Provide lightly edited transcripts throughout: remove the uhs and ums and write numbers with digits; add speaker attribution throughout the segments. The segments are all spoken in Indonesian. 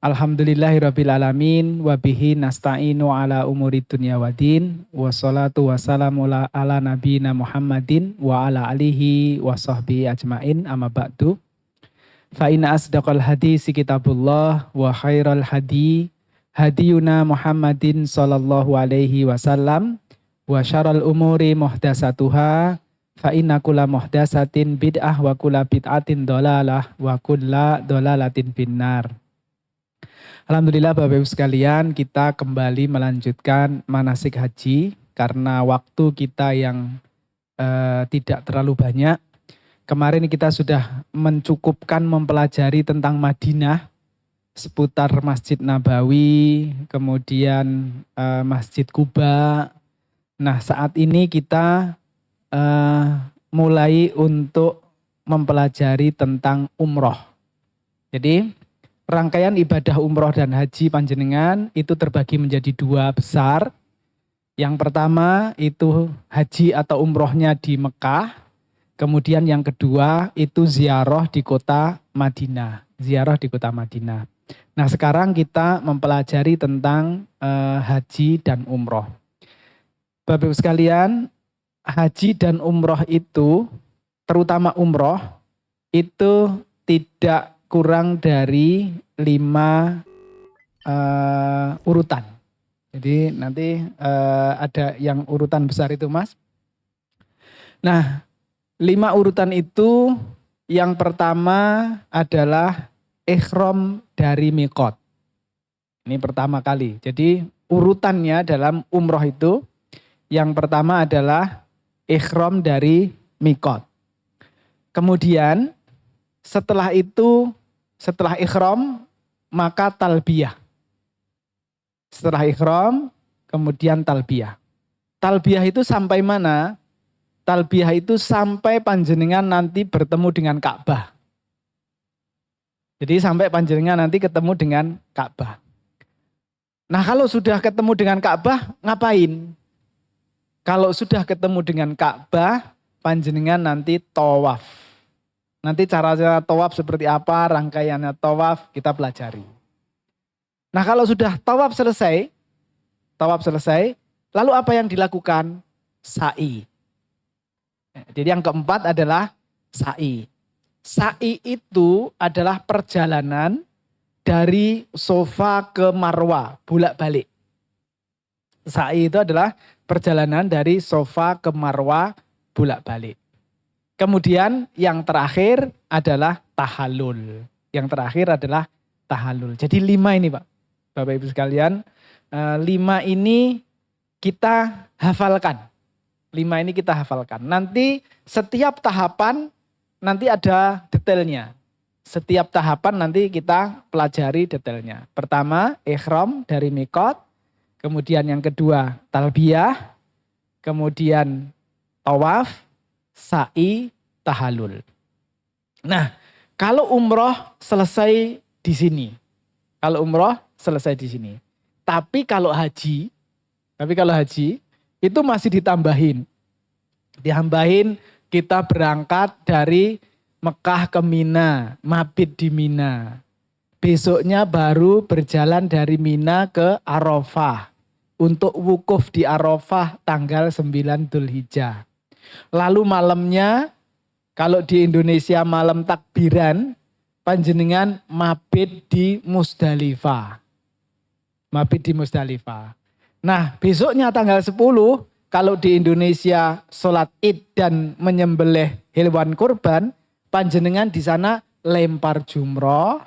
Speaker 1: Alhamdulillahirabbil alamin wa bihi nasta'inu ala umuri dunya waddin wassalatu wassalamu ala nabiyina Muhammadin wa ala alihi wa sahbihi ajmain amma ba'du. Fa inna asdaqal hadisi kitabullah wa khairal hadiyuna Muhammadin sallallahu alaihi wasallam wa syarrul umuri muhdatsatuha fa inna kulla muhdatsatin bid'ah wa kulla bid'atin dhalalah wa kulla dhalalatin finnar. Alhamdulillah Bapak Ibu sekalian, kita kembali melanjutkan manasik haji karena waktu kita yang tidak terlalu banyak. Kemarin kita sudah mencukupkan mempelajari tentang Madinah, seputar Masjid Nabawi, kemudian Masjid Quba. Nah, saat ini kita mulai untuk mempelajari tentang umroh. Jadi rangkaian ibadah umroh dan haji panjenengan itu terbagi menjadi dua besar. Yang pertama itu haji atau umrohnya di Mekah. Kemudian yang kedua itu ziarah di kota Madinah. Ziarah di kota Madinah. Nah, sekarang kita mempelajari tentang haji dan umroh. Bapak Ibu sekalian, haji dan umroh itu, terutama umroh, itu tidak kurang dari 5 urutan. Jadi nanti ada yang urutan besar itu Mas. Nah, 5 urutan itu yang pertama adalah ihram dari miqat. Ini pertama kali. Jadi urutannya dalam umroh itu yang pertama adalah ihram dari miqat. Kemudian setelah itu, setelah ihram, maka talbiyah. Setelah ihram, kemudian talbiyah. Talbiyah itu sampai mana? Talbiyah itu sampai panjenengan nanti bertemu dengan Ka'bah. Jadi sampai panjenengan nanti ketemu dengan Ka'bah. Nah, kalau sudah ketemu dengan Ka'bah, ngapain? Kalau sudah ketemu dengan Ka'bah, panjenengan nanti tawaf. Nanti cara-cara tawaf seperti apa, rangkaiannya tawaf kita pelajari. Nah, kalau sudah tawaf selesai, lalu apa yang dilakukan? Sa'i. Jadi yang keempat adalah sa'i. Sa'i itu adalah perjalanan dari Safa ke Marwa, bolak-balik. Sa'i itu adalah perjalanan dari Safa ke Marwa, bolak-balik. Kemudian yang terakhir adalah tahallul. Yang terakhir adalah tahallul. Jadi 5 ini Pak, Bapak Ibu sekalian. 5 ini kita hafalkan. 5 ini kita hafalkan. Nanti setiap tahapan nanti ada detailnya. Setiap tahapan nanti kita pelajari detailnya. Pertama, ihram dari miqat. Kemudian yang kedua, talbiyah. Kemudian tawaf, sa'i, tahallul. Nah, kalau umroh selesai di sini. Kalau umroh selesai di sini. Tapi kalau haji itu masih ditambahin. Ditambahin kita berangkat dari Mekah ke Mina, mabit di Mina. Besoknya baru berjalan dari Mina ke Arafah. Untuk wukuf di Arafah tanggal 9 Dzulhijjah. Lalu malamnya, kalau di Indonesia malam takbiran, panjenengan mabit di Musdalifah. Mabit di Musdalifah. Nah, besoknya tanggal 10, kalau di Indonesia sholat id dan menyembelih hewan kurban, panjenengan di sana lempar jumroh,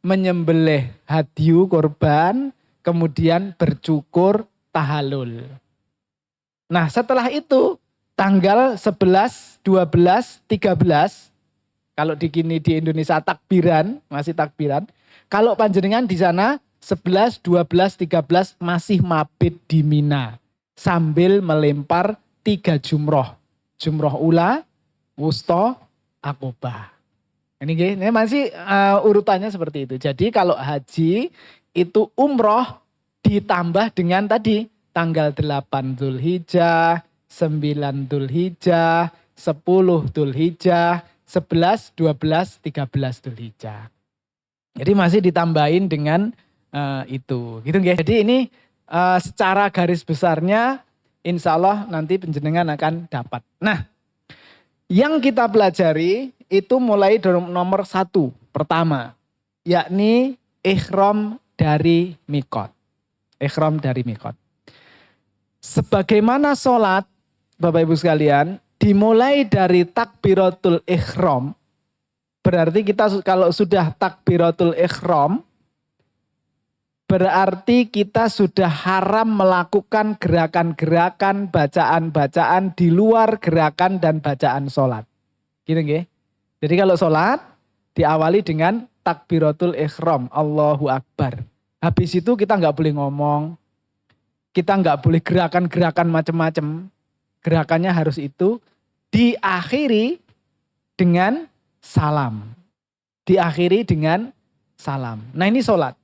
Speaker 1: menyembelih hadyu kurban, kemudian bercukur tahallul. Nah, setelah itu tanggal 11, 12, 13, kalau di Indonesia takbiran, masih takbiran. Kalau panjenengan di sana 11, 12, 13 masih mabit di Mina. Sambil melempar 3 jumroh. Jumroh ula, wusta, akobah. Ini masih urutannya seperti itu. Jadi kalau haji itu umroh ditambah dengan tadi tanggal 8 Dzulhijjah, 9 Dzulhijjah, 10 Dzulhijjah, 11, 12, 13 Dzulhijjah. Jadi masih ditambahin dengan itu. Gitu guys. Jadi ini secara garis besarnya insya Allah nanti penjenengan akan dapat. Nah, yang kita pelajari itu mulai dari nomor 1 pertama, yakni ihram dari mikot. Ihram dari mikot. Sebagaimana sholat, Bapak Ibu sekalian, dimulai dari takbiratul ihram, berarti kita kalau sudah takbiratul ihram, berarti kita sudah haram melakukan gerakan-gerakan, bacaan-bacaan di luar gerakan dan bacaan sholat. Gitu nggih. Jadi kalau sholat diawali dengan takbiratul ihram, Allahu Akbar. Habis itu kita nggak boleh ngomong, kita nggak boleh gerakan-gerakan macam-macam. Gerakannya harus itu diakhiri dengan salam. Diakhiri dengan salam. Nah ini sholat.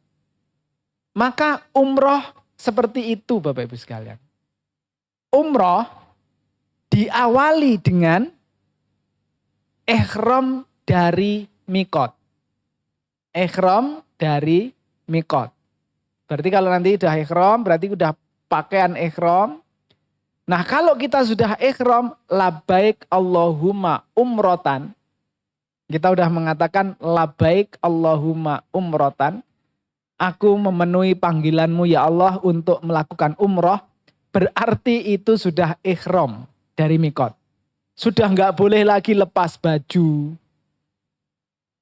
Speaker 1: Maka umroh seperti itu Bapak Ibu sekalian. Umroh diawali dengan ihram dari mikot. Ihram dari mikot. Berarti kalau nanti udah ihram berarti udah pakaian ihram. Nah kalau kita sudah ihram labbaik Allahumma umrotan. Kita udah mengatakan labbaik Allahumma umrotan. Aku memenuhi panggilanmu ya Allah untuk melakukan umroh. Berarti itu sudah ihram dari mikot. Sudah nggak boleh lagi lepas baju.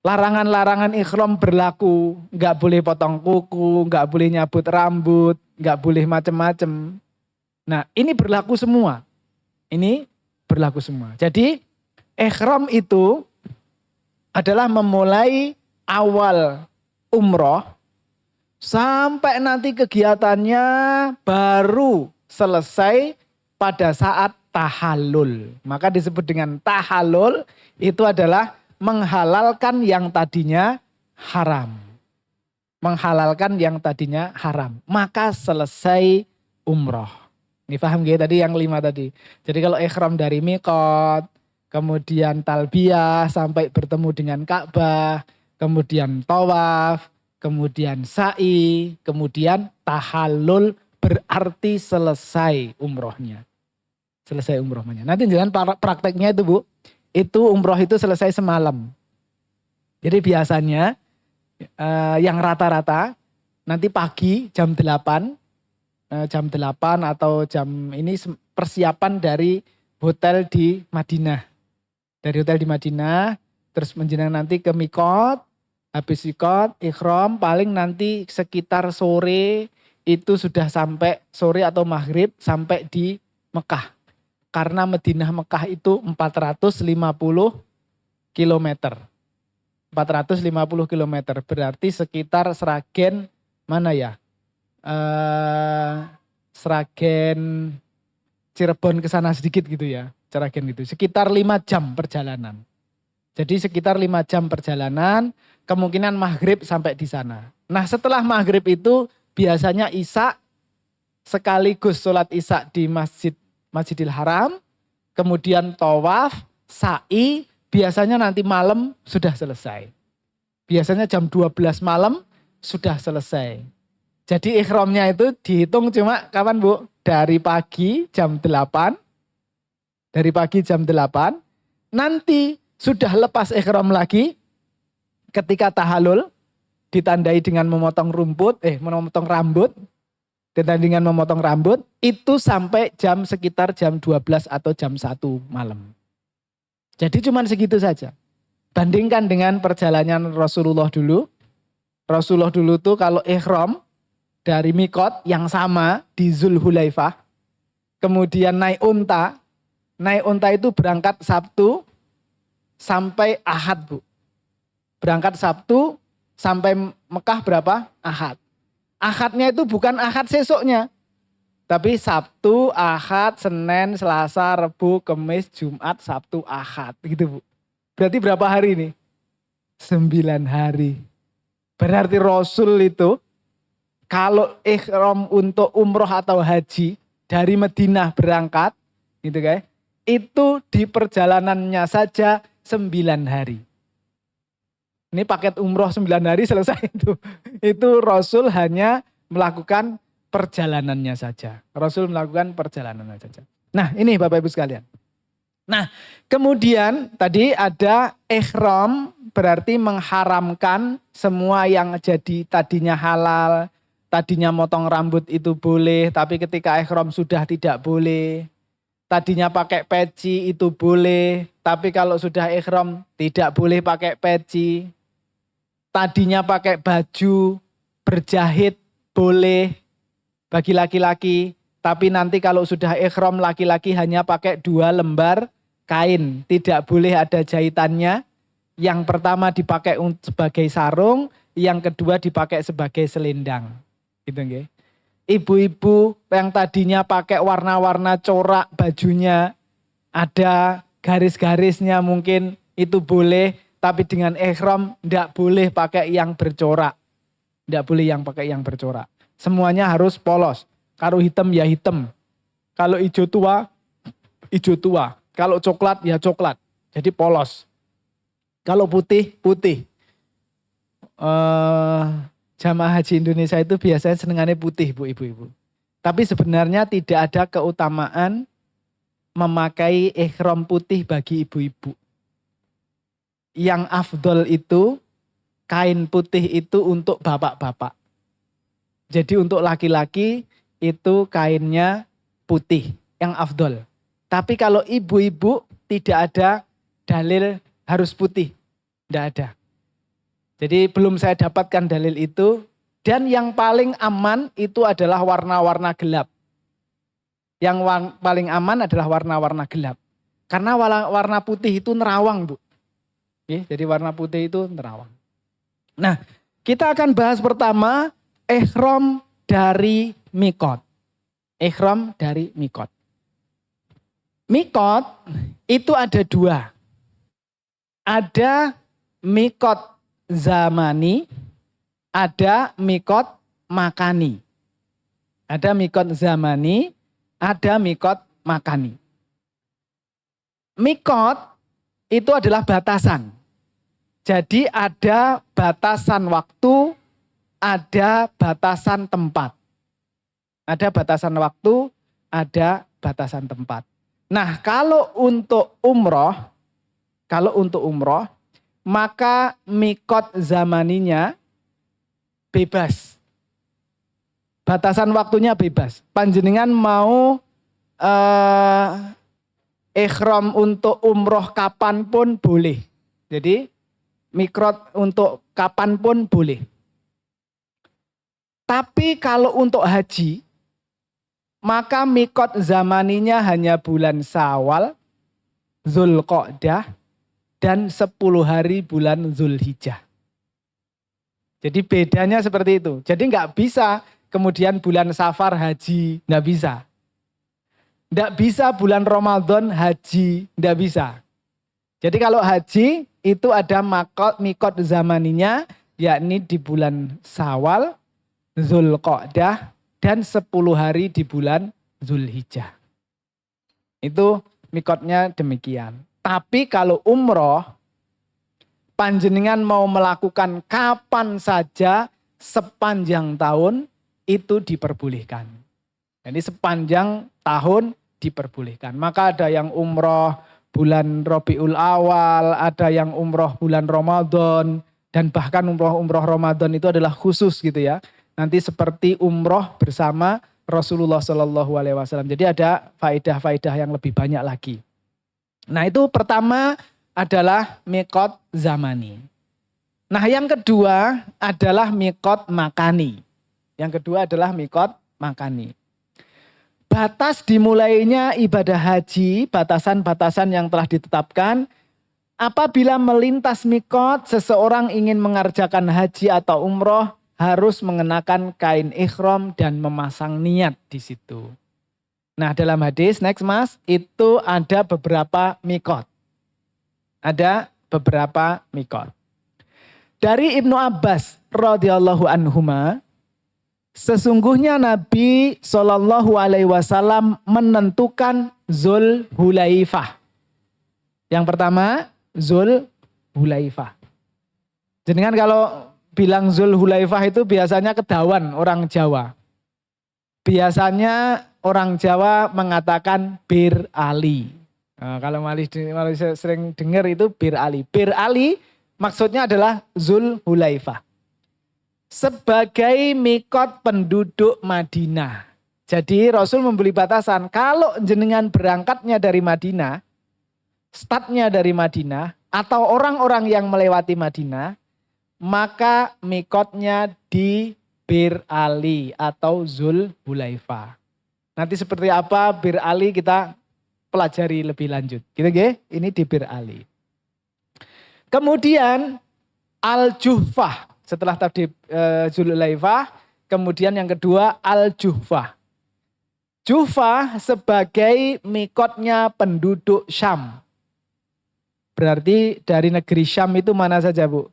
Speaker 1: Larangan-larangan ihram berlaku. Nggak boleh potong kuku, nggak boleh nyabut rambut, nggak boleh macem-macem. Nah ini berlaku semua. Ini berlaku semua. Jadi ihram itu adalah memulai awal umroh sampai nanti kegiatannya baru selesai pada saat tahallul. Maka disebut dengan tahallul itu adalah menghalalkan yang tadinya haram. Menghalalkan yang tadinya haram. Maka selesai umroh. Ini paham gak tadi yang 5 tadi. Jadi kalau ihram dari mikot, kemudian talbiyah sampai bertemu dengan Ka'bah, kemudian tawaf, kemudian sa'i, kemudian tahallul berarti selesai umrohnya. Selesai umrohnya. Nanti jalan prakteknya itu Bu, itu umroh itu selesai semalam. Jadi biasanya yang rata-rata nanti pagi jam 8, jam 8 atau jam ini persiapan dari hotel di Madinah. Dari hotel di Madinah, terus menjenang nanti ke mikot. Habis ikot, ikhram paling nanti sekitar sore itu sudah sampai sore atau maghrib sampai di Mekah. Karena Madinah Mekah itu 450 kilometer. 450 kilometer berarti sekitar Sragen mana ya? Sragen Cirebon ke sana sedikit gitu ya. Sragen gitu. Sekitar 5 jam perjalanan. Jadi sekitar 5 jam perjalanan, kemungkinan maghrib sampai di sana. Nah setelah maghrib itu biasanya isya, sekaligus sholat isya di Masjidil Haram, kemudian tawaf, sa'i, biasanya nanti malam sudah selesai. Biasanya jam 12 malam sudah selesai. Jadi ikhramnya itu dihitung cuma kapan Bu? Dari pagi jam 8, dari pagi jam 8, nanti sudah lepas ihram lagi ketika tahallul ditandai dengan memotong rambut, ditandai dengan memotong rambut itu sampai sekitar jam 12 atau jam 1 malam. Jadi cuma segitu saja. Bandingkan dengan perjalanan Rasulullah dulu. Rasulullah dulu tuh kalau ihram dari mikot yang sama di Zulhulaifah, kemudian naik unta itu berangkat Sabtu sampai Ahad Bu. Berangkat Sabtu sampai Mekah berapa? Ahad. Ahadnya itu bukan Ahad sesoknya. Tapi Sabtu, Ahad, Senin, Selasa, Rebu, Kemis, Jumat, Sabtu, Ahad. Gitu Bu. Berarti berapa hari ini? 9 hari. Berarti Rasul itu kalau ihram untuk umroh atau haji dari Madinah berangkat gitu kan, itu di perjalanannya saja 9 hari. Ini paket umroh 9 hari selesai itu. Itu Rasul hanya melakukan perjalanannya saja. Rasul melakukan perjalanannya saja. Nah ini Bapak Ibu sekalian. Nah kemudian tadi ada ihram berarti mengharamkan semua yang jadi tadinya halal. Tadinya motong rambut itu boleh, tapi ketika ihram sudah tidak boleh. Tadinya pakai peci itu boleh, tapi kalau sudah ihram tidak boleh pakai peci. Tadinya pakai baju berjahit boleh bagi laki-laki, tapi nanti kalau sudah ihram laki-laki hanya pakai 2 lembar kain, tidak boleh ada jahitannya. Yang pertama dipakai sebagai sarung, yang kedua dipakai sebagai selendang. Gitu nggih. Ibu-ibu yang tadinya pakai warna-warna corak bajunya, ada garis-garisnya mungkin itu boleh, tapi dengan ihram tidak boleh pakai yang bercorak. Tidak boleh yang pakai yang bercorak. Semuanya harus polos. Kalau hitam ya hitam. Kalau hijau tua, hijau tua. Kalau coklat ya coklat. Jadi polos. Kalau putih, putih. Jamaah haji Indonesia itu biasanya senengannya putih Bu ibu-ibu. Tapi sebenarnya tidak ada keutamaan memakai ihram putih bagi ibu-ibu. Yang afdol itu kain putih itu untuk bapak-bapak. Jadi untuk laki-laki itu kainnya putih yang afdol. Tapi kalau ibu-ibu tidak ada dalil harus putih. Tidak ada. Jadi belum saya dapatkan dalil itu. Dan yang paling aman itu adalah warna-warna gelap. Yang paling aman adalah warna-warna gelap. Karena warna putih itu nerawang Bu. Jadi warna putih itu nerawang. Nah kita akan bahas pertama ihram dari mikot. Ihram dari mikot. Mikot itu ada 2. Ada mikot zamani, ada mikot makani. Ada mikot zamani, ada mikot makani. Mikot itu adalah batasan. Jadi ada batasan waktu, ada batasan tempat. Ada batasan waktu, ada batasan tempat. Nah, kalau untuk umroh, maka mikot zamaninya bebas. Batasan waktunya bebas. Panjenengan mau ihram untuk umroh kapanpun boleh. Jadi mikot untuk kapanpun boleh. Tapi kalau untuk haji, maka mikot zamaninya hanya bulan Syawal, Zulqa'dah, dan 10 hari bulan Zulhijjah. Jadi bedanya seperti itu. Jadi nggak bisa kemudian bulan Safar haji, nggak bisa. Nggak bisa bulan Ramadan haji, nggak bisa. Jadi kalau haji itu ada mikot zamaninya, yakni di bulan Syawal, Zulqa'dah, dan 10 hari di bulan Zulhijjah. Itu mikotnya demikian. Tapi kalau umroh, panjenengan mau melakukan kapan saja sepanjang tahun itu diperbolehkan. Jadi sepanjang tahun diperbolehkan. Maka ada yang umroh bulan Rabiul Awal, ada yang umroh bulan Ramadan, dan bahkan umroh Ramadan itu adalah khusus gitu ya. Nanti seperti umroh bersama Rasulullah SAW. Jadi ada faedah-faedah yang lebih banyak lagi. Nah itu pertama adalah mikot zamani. Nah yang kedua adalah mikot makani. Yang kedua adalah mikot makani. Batas dimulainya ibadah haji, batasan-batasan yang telah ditetapkan. Apabila melintas mikot, seseorang ingin mengerjakan haji atau umroh, harus mengenakan kain ihram dan memasang niat di situ. Nah dalam hadis, next mas, itu ada beberapa mikot. Ada beberapa mikot. Dari Ibnu Abbas radhiyallahu anhuma, sesungguhnya Nabi SAW menentukan Zul Hulaifah. Yang pertama, Zul Hulaifah. Jenengan kalau bilang Zulhulaifah itu biasanya kedawan orang Jawa. Biasanya orang Jawa mengatakan Bir Ali. Nah, kalau Malaysia sering dengar itu Bir Ali. Bir Ali maksudnya adalah Zulhulaifah. Sebagai mikot penduduk Madinah. Jadi Rasul memberi batasan, kalau jenengan berangkatnya dari Madinah, startnya dari Madinah, atau orang-orang yang melewati Madinah, maka mikotnya di Bir Ali atau Zulhulaifah. Nanti seperti apa Bir Ali kita pelajari lebih lanjut. Gitu ya, ini di Bir Ali. Kemudian Al-Juhfah, setelah tadi Zulhulaifah, kemudian yang kedua Al-Juhfah. Juhfah sebagai mikotnya penduduk Syam. Berarti dari negeri Syam itu mana saja, Bu?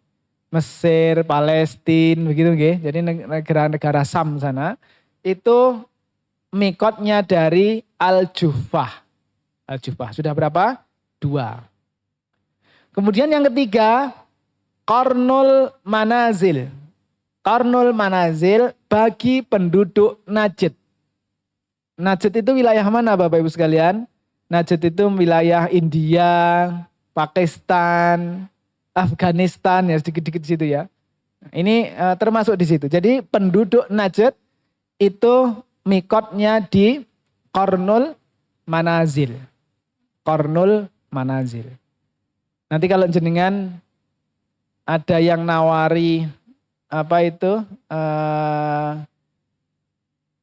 Speaker 1: Mesir, Palestina, begitu nggih. Jadi negara-negara Syam sana itu mikotnya dari Al-Juhfah. Al-Juhfah sudah berapa? 2. Kemudian yang ketiga, Qarnul Manazil. Qarnul Manazil bagi penduduk Najd. Najd itu wilayah mana Bapak Ibu sekalian? Najd itu wilayah India, Pakistan, Afghanistan, ya sedikit-sedikit di situ ya. Ini termasuk di situ. Jadi penduduk Najd itu mikotnya di Qarnul Manazil. Qarnul Manazil. Nanti kalau jenengan ada yang nawari apa itu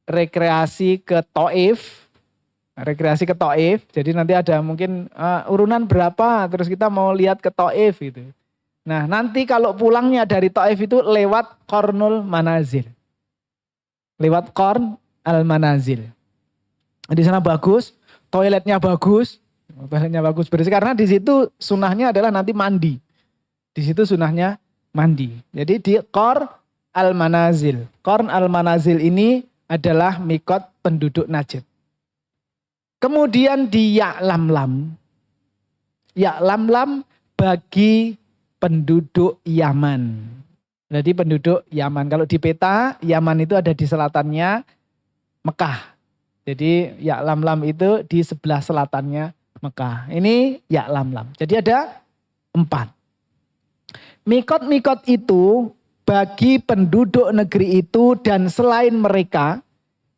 Speaker 1: rekreasi ke Taif. Rekreasi ke Taif. Jadi nanti ada mungkin urunan berapa terus kita mau lihat ke Taif gitu. Nah, nanti kalau pulangnya dari Taif itu lewat Qarnul Manazil. Lewat Qarn al-Manazil. Di sana bagus, toiletnya bagus. Toiletnya bagus bersih karena di situ sunahnya adalah nanti mandi. Di situ sunahnya mandi. Jadi di Qarn al-Manazil. Qarn al-Manazil ini adalah mikot penduduk Najd. Kemudian di Ya'lamlam. Ya'lamlam bagi penduduk Yaman. Jadi penduduk Yaman. Kalau di peta, Yaman itu ada di selatannya Mekah. Jadi Ya'lamlam itu di sebelah selatannya Mekah. Ini Ya'lamlam. Jadi ada 4. Mikot-mikot itu bagi penduduk negeri itu dan selain mereka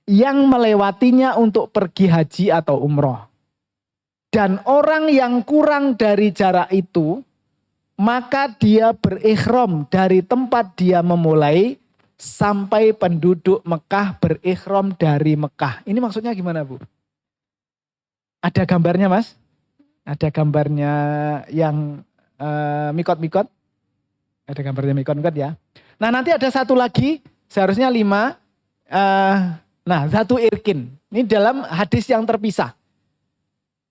Speaker 1: yang melewatinya untuk pergi haji atau umroh. Dan orang yang kurang dari jarak itu, maka dia berikhram dari tempat dia memulai sampai penduduk Mekah berikhram dari Mekah. Ini maksudnya gimana, Bu? Ada gambarnya, Mas? Ada gambarnya yang mikot-mikot? Ada gambarnya mikot-mikot ya. Nah, nanti ada satu lagi, seharusnya 5. Nah, satu irkin. Ini dalam hadis yang terpisah.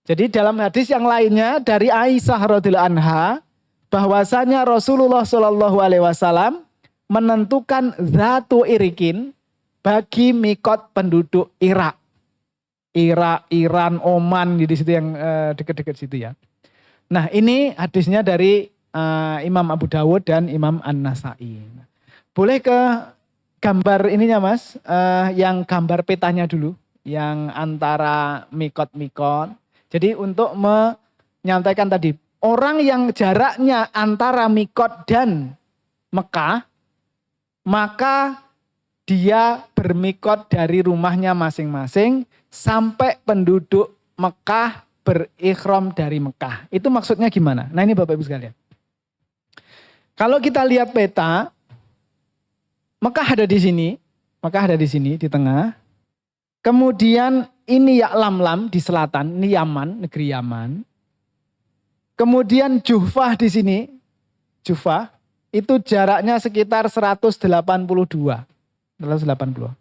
Speaker 1: Jadi dalam hadis yang lainnya dari Aisyah radhiyallahu anha bahwasanya Rasulullah Shallallahu alaihi wasallam menentukan satu irkin bagi mikot penduduk Irak. Irak, Iran, Oman di situ yang dekat-dekat situ ya. Nah, ini hadisnya dari Imam Abu Dawud dan Imam An-Nasai. Boleh ke gambar ininya Mas, yang gambar petanya dulu, yang antara mikot-mikot. Jadi untuk menyampaikan tadi, orang yang jaraknya antara mikot dan Mekah, maka dia bermikot dari rumahnya masing-masing sampai penduduk Mekah berikhram dari Mekah. Itu maksudnya gimana? Nah ini Bapak Ibu sekalian. Kalau kita lihat peta, Mekah ada di sini, Mekah ada di sini di tengah. Kemudian ini Ya'lamlam di selatan, ini Yaman, negeri Yaman. Kemudian Juhfah di sini, Juhfah itu jaraknya sekitar 182. 180.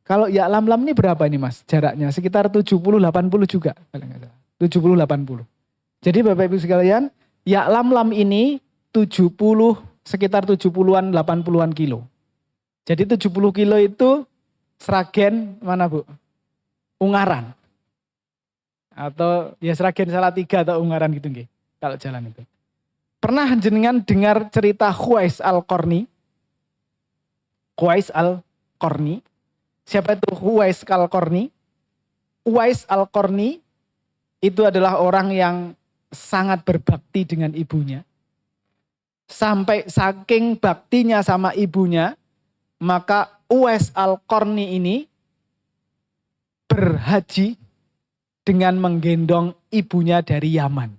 Speaker 1: Kalau Ya'lamlam ini berapa ini Mas? Jaraknya sekitar 70-80 juga. 70-80. Jadi Bapak Ibu sekalian, Ya'lamlam ini 70, sekitar 70-an, 80-an kilo. Jadi 70 kilo itu Sragen mana Bu? Ungaran. Atau ya Sragen Salatiga atau Ungaran gitu nggih. Kalau jalan itu. Pernah jenengan dengar cerita Khuwais Al-Qarni? Khuwais Al-Qarni. Siapa itu Khuwais Al-Qarni? Khuwais Al-Qarni itu adalah orang yang sangat berbakti dengan ibunya. Sampai saking baktinya sama ibunya, maka Khuwais Al-Qarni ini berhaji dengan menggendong ibunya dari Yaman.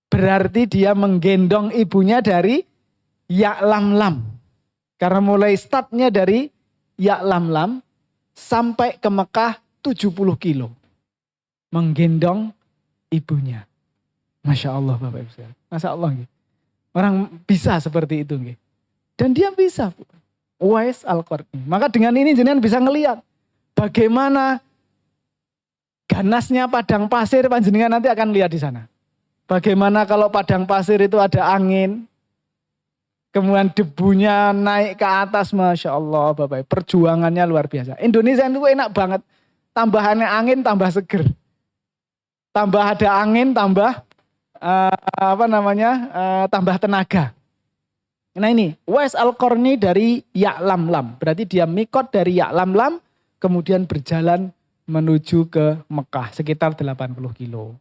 Speaker 1: Berarti dia menggendong ibunya dari Ya'lamlam. Karena mulai startnya dari Ya'lamlam sampai ke Mekah 70 kilo. Menggendong ibunya. Masya Allah Bapak Ibu sekalian. Masya Allah. Gitu. Orang bisa seperti itu. Gitu. Dan dia bisa. Khuwais Al-Qarni. Maka dengan ini jenengan bisa ngelihat bagaimana ganasnya padang pasir, panjenengan nanti akan lihat di sana. Bagaimana kalau padang pasir itu ada angin, kemudian debunya naik ke atas, Masya Allah Bapak, perjuangannya luar biasa. Indonesia itu enak banget, tambahannya angin tambah seger. Tambah ada angin, tambah tambah tenaga. Nah ini, Khuwais Al-Qarni dari Ya'lamlam, berarti dia mikot dari Ya'lamlam, kemudian berjalan menuju ke Mekah, sekitar 80 kilo.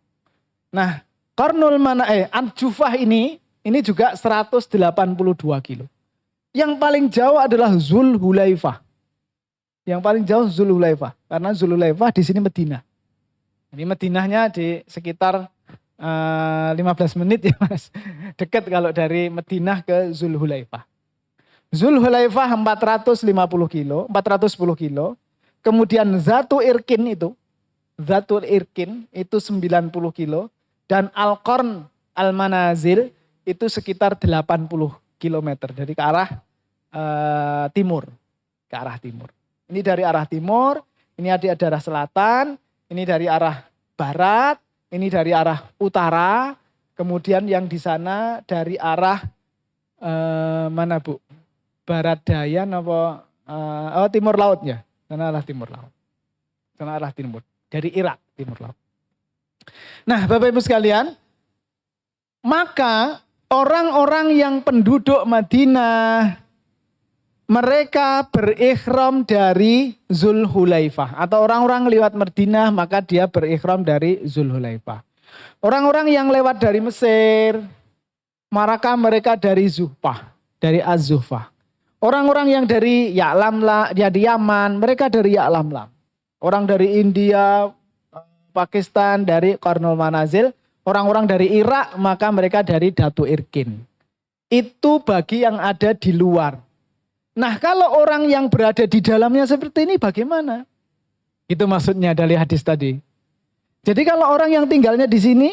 Speaker 1: Nah, Al-Jufah ini juga 182 kilo. Yang paling jauh adalah Zulhulaifah. Yang paling jauh Zulhulaifah. Karena Zulhulaifah di sini Madinah. Ini Madinahnya di sekitar 15 menit ya Mas. Dekat kalau dari Madinah ke Zulhulaifah. Zulhulaifah 410 kilo. Kemudian Zatul Irkin itu 90 kilo. Dan Al-Qarn Al-Manazil itu sekitar 80 kilometer dari ke arah timur. Ke arah timur. Ini dari arah timur, ini ada arah selatan, ini dari arah barat, ini dari arah utara. Kemudian yang di sana dari arah mana Bu? Barat daya apa? Timur laut ya. Sana arah timur laut. Sana arah timur. Dari Irak timur laut. Nah Bapak Ibu sekalian, maka orang-orang yang penduduk Madinah, mereka berikhram dari Zulhulaifah. Atau orang-orang lewat Madinah maka dia berikhram dari Zulhulaifah. Orang-orang yang lewat dari Mesir, maka mereka dari Zuhfah, dari Az-Zuhfah. Orang-orang yang dari Ya'lamlam, dari Yaman, mereka dari Ya'lamlam. Orang dari India, Pakistan, dari Qarnul Manazil. Orang-orang dari Irak, maka mereka dari Datu Irkin. Itu bagi yang ada di luar. Nah kalau orang yang berada di dalamnya seperti ini bagaimana? Itu maksudnya dari hadis tadi. Jadi kalau orang yang tinggalnya di sini,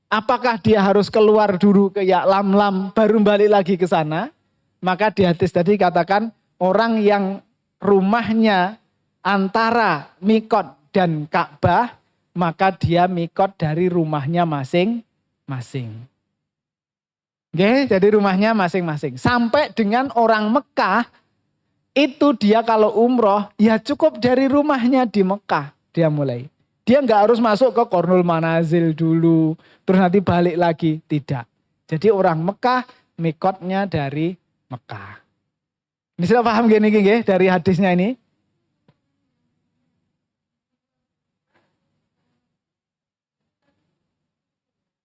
Speaker 1: apakah dia harus keluar dulu ke Ya'lamlam baru balik lagi ke sana? Maka di hadis tadi katakan orang yang rumahnya antara Mikot dan Ka'bah, maka dia mikot dari rumahnya masing-masing. Oke, jadi rumahnya masing-masing. Sampai dengan orang Mekah, itu dia kalau umroh, ya cukup dari rumahnya di Mekah dia mulai. Dia nggak harus masuk ke Qarnul Manazil dulu, terus nanti balik lagi. Tidak. Jadi orang Mekah mikotnya dari Mekah. Ini sudah paham gini dari hadisnya ini?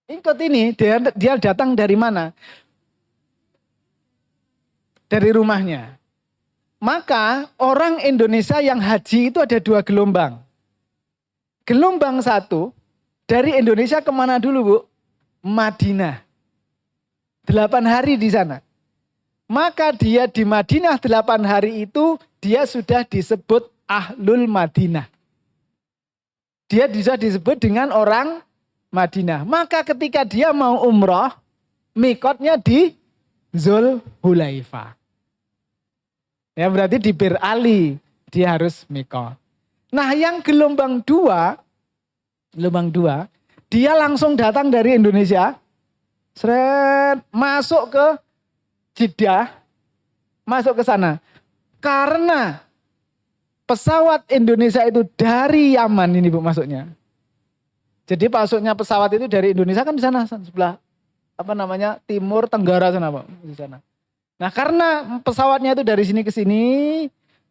Speaker 1: Ikut ini, dia datang dari mana? Dari rumahnya. Maka orang Indonesia yang haji itu ada 2 gelombang. Gelombang 1, dari Indonesia kemana dulu Bu? Madinah. 8 hari di sana. Maka dia di Madinah 8 hari itu, dia sudah disebut Ahlul Madinah. Dia bisa disebut dengan orang Madinah. Maka ketika dia mau umroh, mikotnya di Zulhulaifah. Ya berarti di Bir Ali dia harus mikot. Nah yang gelombang 2, dia langsung datang dari Indonesia, masuk ke Jeddah, masuk ke sana. Karena pesawat Indonesia itu dari Yaman ini Bu masuknya. Jadi masuknya pesawat itu dari Indonesia kan di sana sebelah timur tenggara sana Pak, di sana. Nah, karena pesawatnya itu dari sini ke sini,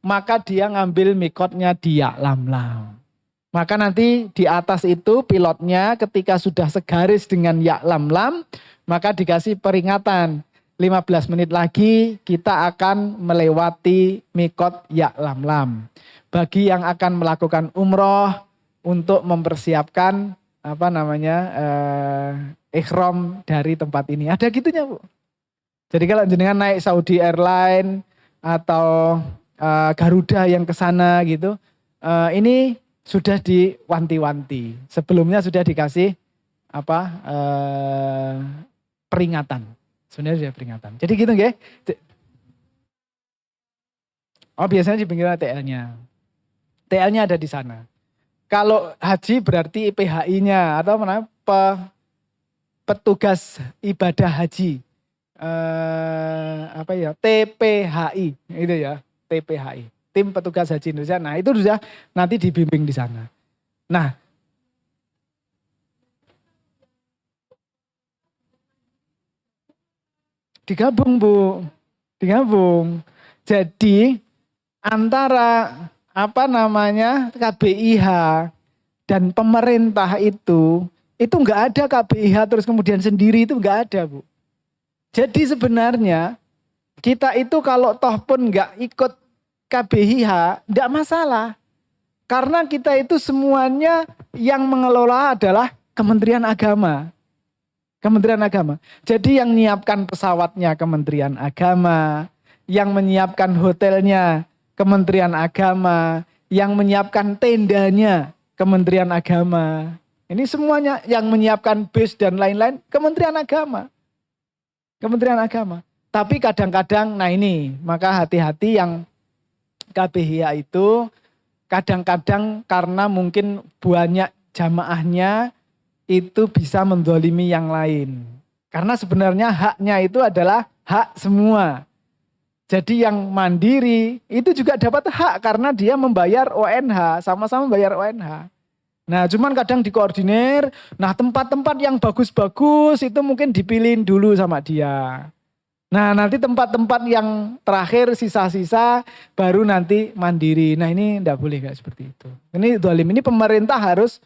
Speaker 1: maka dia ngambil mikotnya di Ya'lamlam. Maka nanti di atas itu pilotnya ketika sudah segaris dengan Ya'lamlam, maka dikasih peringatan. 15 menit lagi kita akan melewati mikot Ya'lamlam. Bagi yang akan melakukan umroh untuk mempersiapkan ihram dari tempat ini. Ada gitunya Bu. Jadi kalau jenengan naik Saudi Airline atau Garuda yang ke sana gitu, ini sudah diwanti-wanti. Sebelumnya sudah dikasih peringatan. Sebenarnya sudah peringatan. Jadi gitu nggih. Oh, biasanya di pinggiran TL-nya. TL-nya ada di sana. Kalau haji berarti PHI-nya atau petugas ibadah haji. TPHI itu ya, TPHI, tim petugas haji Indonesia. Nah, itu sudah nanti dibimbing di sana. Nah, digabung Bu, digabung. Jadi antara KBIH dan pemerintah itu enggak ada KBIH terus kemudian sendiri, itu enggak ada Bu. Jadi sebenarnya kita itu kalau toh pun enggak ikut KBIH, enggak masalah. Karena kita itu semuanya yang mengelola adalah Kementerian Agama. Kementerian Agama. Jadi yang menyiapkan pesawatnya Kementerian Agama, yang menyiapkan hotelnya Kementerian Agama, yang menyiapkan tendanya Kementerian Agama. Ini semuanya yang menyiapkan bus dan lain-lain Kementerian Agama. Kementerian Agama. Tapi kadang-kadang, nah ini, maka hati-hati yang KBIH itu kadang-kadang karena mungkin banyak jamaahnya itu bisa mendolimi yang lain. Karena sebenarnya haknya itu adalah hak semua. Jadi yang mandiri itu juga dapat hak karena dia membayar ONH, sama-sama membayar ONH. Nah cuman kadang dikoordinir, nah tempat-tempat yang bagus-bagus itu mungkin dipilihin dulu sama dia. Nah nanti tempat-tempat yang terakhir sisa-sisa baru nanti mandiri. Nah ini enggak boleh kayak seperti itu. Ini dolim, ini pemerintah harus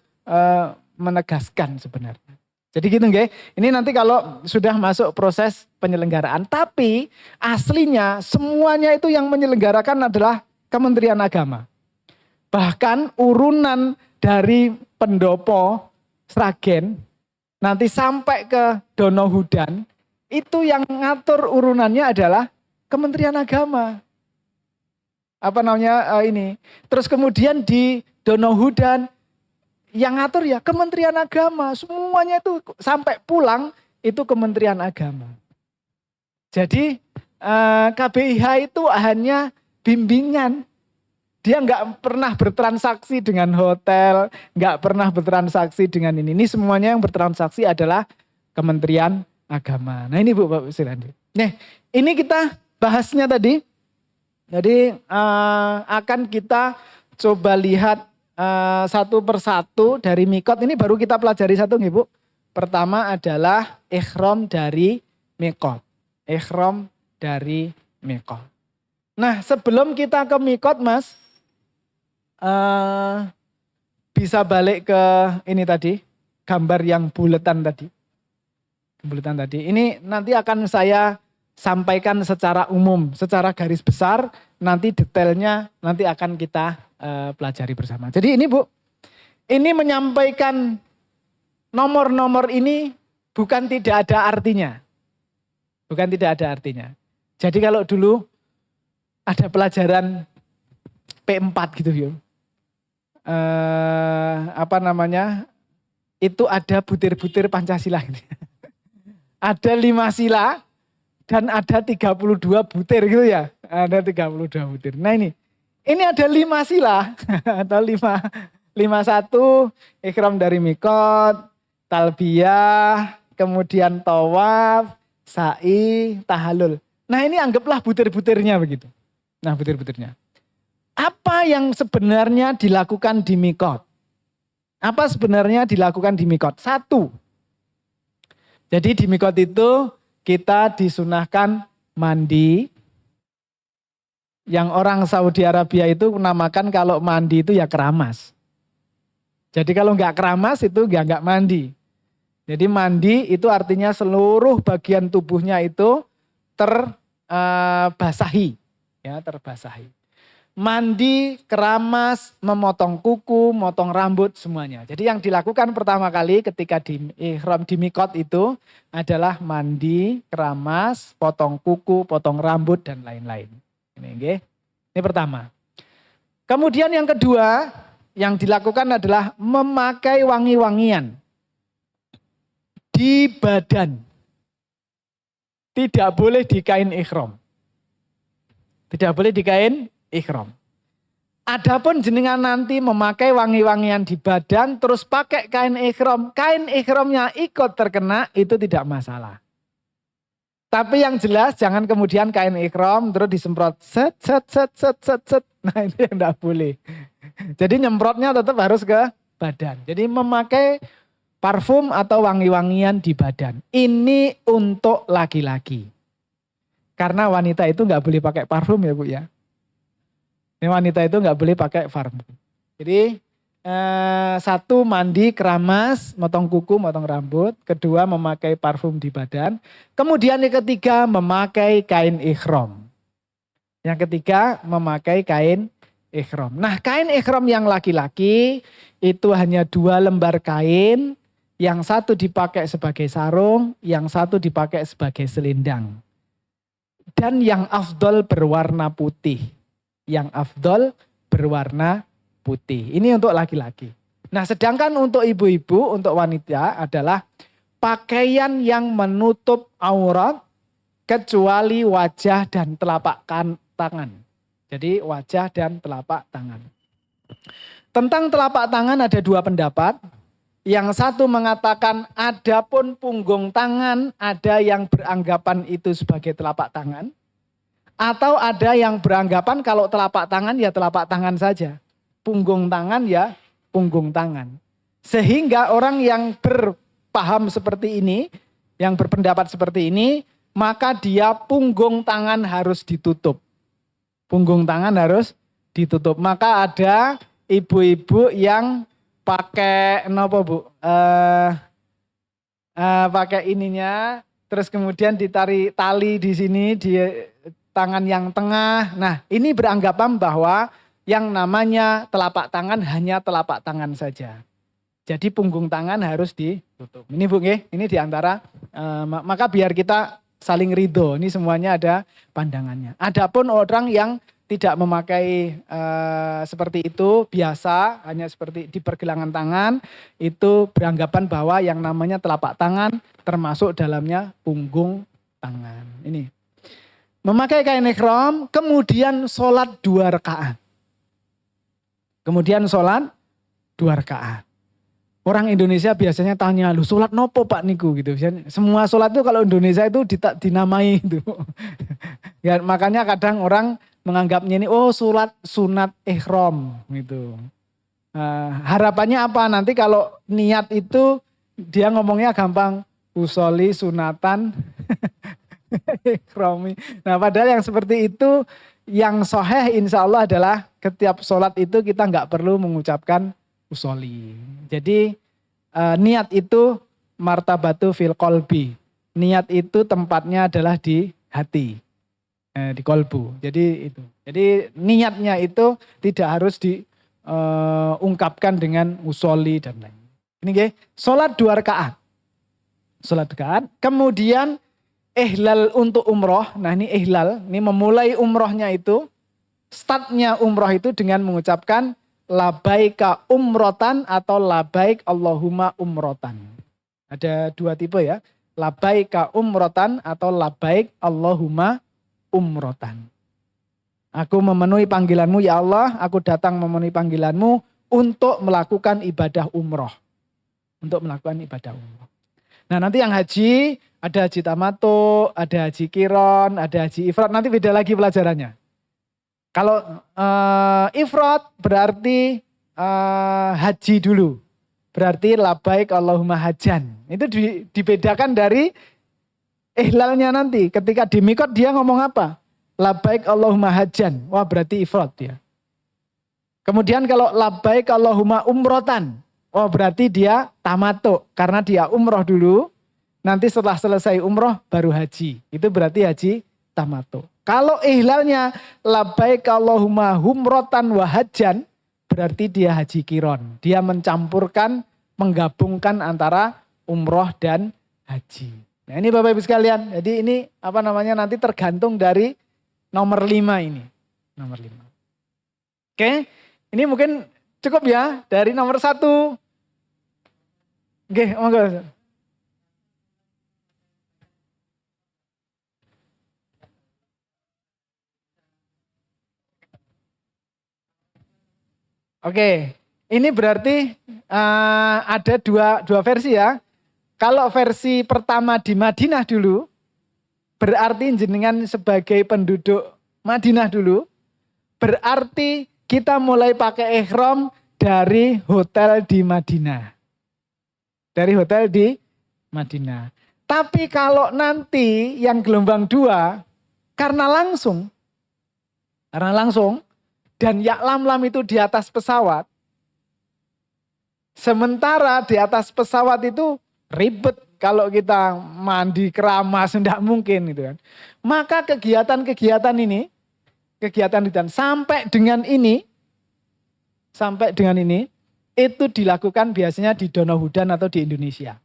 Speaker 1: menegaskan sebenarnya. Jadi gitu nggih. Ini nanti kalau sudah masuk proses penyelenggaraan. Tapi aslinya semuanya itu yang menyelenggarakan adalah Kementerian Agama. Bahkan urunan dari pendopo Sragen nanti sampai ke Donohudan itu yang ngatur urunannya adalah Kementerian Agama. Terus kemudian di Donohudan yang ngatur ya Kementerian Agama. Semuanya itu sampai pulang itu Kementerian Agama. Jadi KBIH itu hanya bimbingan. Dia nggak pernah bertransaksi dengan hotel, nggak pernah bertransaksi dengan ini. Ini semuanya yang bertransaksi adalah Kementerian Agama. Nah ini Bu, Bapak silakan. Nih, ini kita bahasnya tadi. Jadi akan kita coba lihat satu persatu dari mikot. Ini baru kita pelajari satu nih Bu. Pertama adalah ihram dari mikot. Ihram dari mikot. Nah sebelum kita ke mikot Mas, bisa balik ke ini tadi, gambar yang buletan tadi. Buletan tadi. Ini nanti akan saya sampaikan secara umum, secara garis besar, nanti detailnya nanti akan kita pelajari bersama. Jadi ini Bu, ini menyampaikan nomor-nomor ini bukan tidak ada artinya. Bukan tidak ada artinya. Jadi kalau dulu ada pelajaran P4 gitu ya. Itu ada butir-butir Pancasila. Ada 5 sila dan ada 32 butir gitu ya. Ada 32 butir. Nah ini ada 5 sila atau 51 ikram dari mikot, talbiyah, kemudian tawaf, sa'i, tahallul. Nah ini anggaplah butir-butirnya begitu. Nah butir-butirnya. Apa yang sebenarnya dilakukan di mikot? Apa sebenarnya dilakukan di mikot? 1. Jadi di mikot itu kita disunahkan mandi. Yang orang Saudi Arabia itu menamakan kalau mandi itu ya keramas. Jadi kalau nggak keramas itu nggak mandi. Jadi mandi itu artinya seluruh bagian tubuhnya itu terbasahi, ya terbasahi. Mandi, keramas, memotong kuku, motong rambut semuanya. Jadi yang dilakukan pertama kali ketika di ihram di mikot itu adalah mandi, keramas, potong kuku, potong rambut dan lain-lain. Ini pertama. Kemudian yang kedua yang dilakukan adalah memakai wangi-wangian di badan. Tidak boleh di kain ihram. Tidak boleh di kain ihram. Adapun jenengan nanti memakai wangi-wangian di badan terus pakai kain ihramnya ikut terkena itu tidak masalah. Tapi yang jelas jangan kemudian kain ihram terus disemprot set. Nah itu yang tidak boleh. Jadi nyemprotnya tetap harus ke badan. Jadi memakai parfum atau wangi-wangian di badan. Ini untuk laki-laki. Karena wanita itu nggak boleh pakai parfum ya Bu ya. Ini wanita itu nggak boleh pakai parfum. Jadi satu mandi, keramas, motong kuku, motong rambut. Kedua memakai parfum di badan. Kemudian yang ketiga memakai kain ihram. Yang ketiga memakai kain ihram. Nah kain ihram yang laki-laki itu hanya 2 lembar kain. Yang satu dipakai sebagai sarung, yang satu dipakai sebagai selendang. Dan yang afdol berwarna putih. Yang afdol berwarna putih. Ini untuk laki-laki. Nah sedangkan untuk ibu-ibu, untuk wanita adalah pakaian yang menutup aurat kecuali wajah dan telapak tangan. Jadi wajah dan telapak tangan. Tentang telapak tangan ada 2 pendapat. Yang satu mengatakan adapun punggung tangan ada yang beranggapan itu sebagai telapak tangan. Atau ada yang beranggapan kalau telapak tangan ya telapak tangan saja. Punggung tangan ya punggung tangan. Sehingga orang yang berpaham seperti ini, yang berpendapat seperti ini, maka dia punggung tangan harus ditutup. Punggung tangan harus ditutup. Maka ada ibu-ibu yang pakai apa Bu? Pakai ininya, terus kemudian ditarik tali di sini di tangan yang tengah. Nah, ini beranggapan bahwa yang namanya telapak tangan hanya telapak tangan saja. Jadi punggung tangan harus ditutup. Ini Bu, ini diantara maka biar kita saling ridho. Ini semuanya ada pandangannya. Adapun orang yang tidak memakai seperti itu, biasa, hanya seperti di pergelangan tangan, itu beranggapan bahwa yang namanya telapak tangan termasuk dalamnya punggung tangan. Ini. Memakai kain ihram, kemudian sholat 2 rakaat. Kemudian sholat 2 rakaat. Orang Indonesia biasanya tanya, lu sholat nopo Pak Niku gitu. Semua sholat itu kalau Indonesia itu dinamai itu. Ya, makanya kadang orang menganggapnya ini, oh sholat sunat ihram gitu. Harapannya apa? Nanti kalau niat itu dia ngomongnya gampang, usoli sunatan ihrami. Nah padahal yang seperti itu yang sahih insya Allah adalah setiap sholat itu kita nggak perlu mengucapkan usoli. Jadi niat itu martabatu fil qalbi. Niat itu tempatnya adalah di hati. Di kolbu. Jadi itu. Jadi niatnya itu tidak harus diungkapkan dengan usoli dan lain. Ini sholat 2 rakaat. Sholat 2 rakaat. Kemudian ihlal untuk umroh. Nah ini ihlal. Ini memulai umrohnya itu. Startnya umroh itu dengan mengucapkan labaika umrotan atau labaik Allahumma umrotan. Ada 2 tipe ya. Labaika umrotan atau labaik Allahumma umrotan. Aku memenuhi panggilanmu ya Allah, aku datang memenuhi panggilanmu untuk melakukan ibadah umroh. Untuk melakukan ibadah umroh. Nah nanti yang haji, ada haji tamato, ada haji kiron, ada haji ifrat, nanti beda lagi pelajarannya. Kalau ifrat berarti haji dulu. berarti labbaik Allahumma hajjan. Itu dibedakan dari ihlalnya nanti. Ketika di mikot dia ngomong apa? Labbaik Allahumma hajjan. Wah berarti ifrad dia. Kemudian kalau labbaik Allahumma umrotan. Oh berarti dia tamattu. Karena dia umroh dulu. Nanti setelah selesai umroh baru haji. Itu berarti haji tamattu. Kalau ihlalnya labbaik Allahumma humrotan wa hajjan. Berarti dia haji kiron. Dia mencampurkan, menggabungkan antara umroh dan haji. Nah ini Bapak Ibu sekalian. Jadi ini nanti tergantung dari nomor 5 ini. Nomor 5. Oke. Ini mungkin cukup ya dari nomor 1. Oke, monggo. Oke, ini berarti ada dua versi ya. Kalau versi pertama di Madinah dulu, berarti jenengan sebagai penduduk Madinah dulu, berarti kita mulai pakai ihram dari hotel di Madinah. Dari hotel di Madinah. Tapi kalau nanti yang gelombang 2, karena langsung, dan Ya'lam-lam itu di atas pesawat. Sementara di atas pesawat itu ribet kalau kita mandi keramas, tidak mungkin gitu kan. Maka kegiatan ini sampai dengan ini itu dilakukan biasanya di Donohudan atau di Indonesia.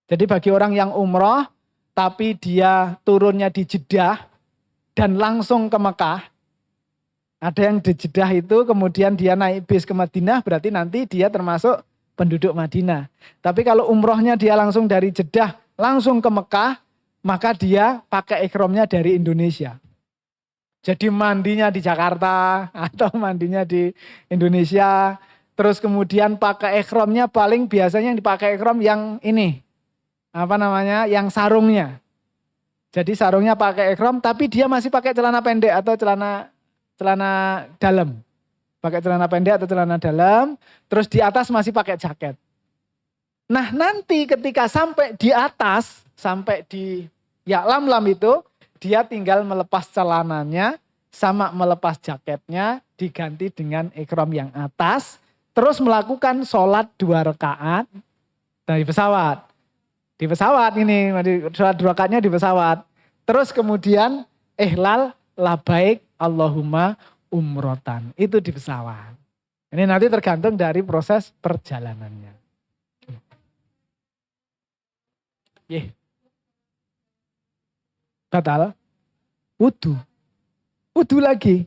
Speaker 1: Jadi bagi orang yang umroh tapi dia turunnya di Jeddah dan langsung ke Mekah. Ada yang di Jeddah itu kemudian dia naik bis ke Madinah berarti nanti dia termasuk penduduk Madinah. Tapi kalau umrohnya dia langsung dari Jeddah langsung ke Mekah, maka dia pakai ihramnya dari Indonesia. Jadi mandinya di Jakarta atau mandinya di Indonesia. Terus kemudian pakai ihramnya paling biasanya yang dipakai ihram yang ini. Yang sarungnya. Jadi sarungnya pakai ihram tapi dia masih pakai celana pendek atau celana dalam. Pakai celana pendek atau celana dalam, terus di atas masih pakai jaket. Nah nanti ketika sampai di atas, sampai di Ya'lam-lam itu, dia tinggal melepas celananya, sama melepas jaketnya, diganti dengan ihram yang atas, terus melakukan sholat 2 rakaat dari pesawat. Di pesawat ini, sholat 2 rakaatnya di pesawat. Terus kemudian ihlal labbaik Allahumma umrotan. Itu di pesawat. Ini nanti tergantung dari proses perjalanannya. Batal. Wudu lagi.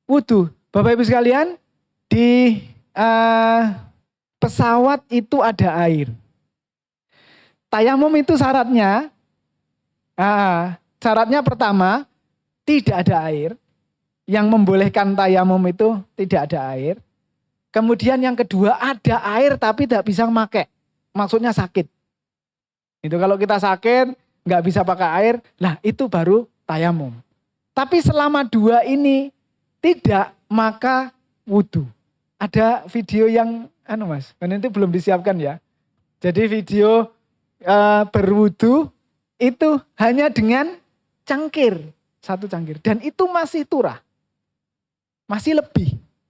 Speaker 1: Wudu. Bapak Ibu sekalian, di pesawat itu ada air. Tayamum itu syaratnya, syaratnya pertama, tidak ada air. Yang membolehkan tayamum itu tidak ada air. Kemudian yang kedua ada air tapi tidak bisa memakai. Maksudnya sakit. Itu kalau kita sakit nggak bisa pakai air, lah itu baru tayamum. Tapi selama 2 ini tidak, maka wudu. Ada video yang Mas, itu belum disiapkan ya. Jadi video berwudu itu hanya dengan cangkir, 1 cangkir, dan itu masih turah. Masih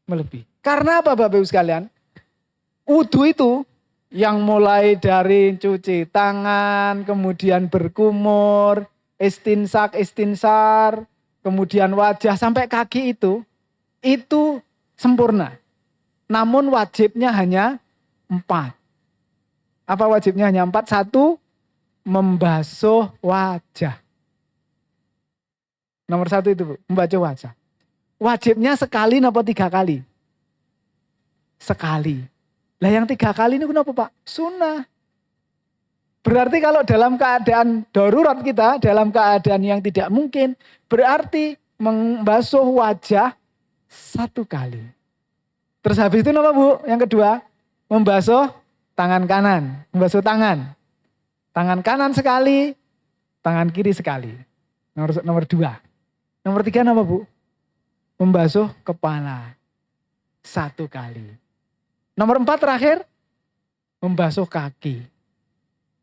Speaker 1: melebihi. Karena apa Bapak Ibu sekalian? Wudu itu yang mulai dari cuci tangan, kemudian berkumur, istinsar, kemudian wajah sampai kaki itu sempurna. Namun wajibnya hanya 4. Apa wajibnya hanya 4? 1, membasuh wajah. Nomor 1 itu Bu, membasuh wajah. Wajibnya sekali apa 3 kali? Sekali. Lah yang 3 kali ini kenapa Pak? Sunnah. Berarti kalau dalam keadaan darurat kita, dalam keadaan yang tidak mungkin, berarti membasuh wajah 1 kali. Terus habis itu apa Bu? Yang kedua, membasuh tangan kanan. Membasuh tangan. Tangan kanan sekali, tangan kiri sekali. Nomor 2. Nomor 3 apa Bu? Membasuh kepala 1 kali. Nomor 4 terakhir, membasuh kaki.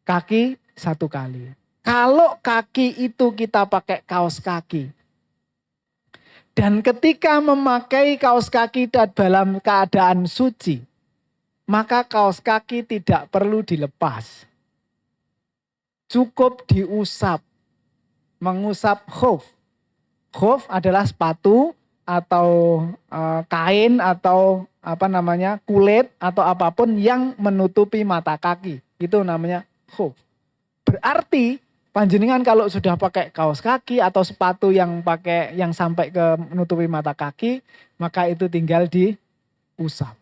Speaker 1: Kaki 1 kali. Kalau kaki itu kita pakai kaos kaki. Dan ketika memakai kaos kaki dalam keadaan suci, maka kaos kaki tidak perlu dilepas. Cukup diusap. Mengusap khuf. Khuf adalah sepatu atau kain atau kulit atau apapun yang menutupi mata kaki. Itu namanya khuf. Berarti panjenengan kalau sudah pakai kaos kaki atau sepatu yang sampai ke menutupi mata kaki, maka itu tinggal diusap.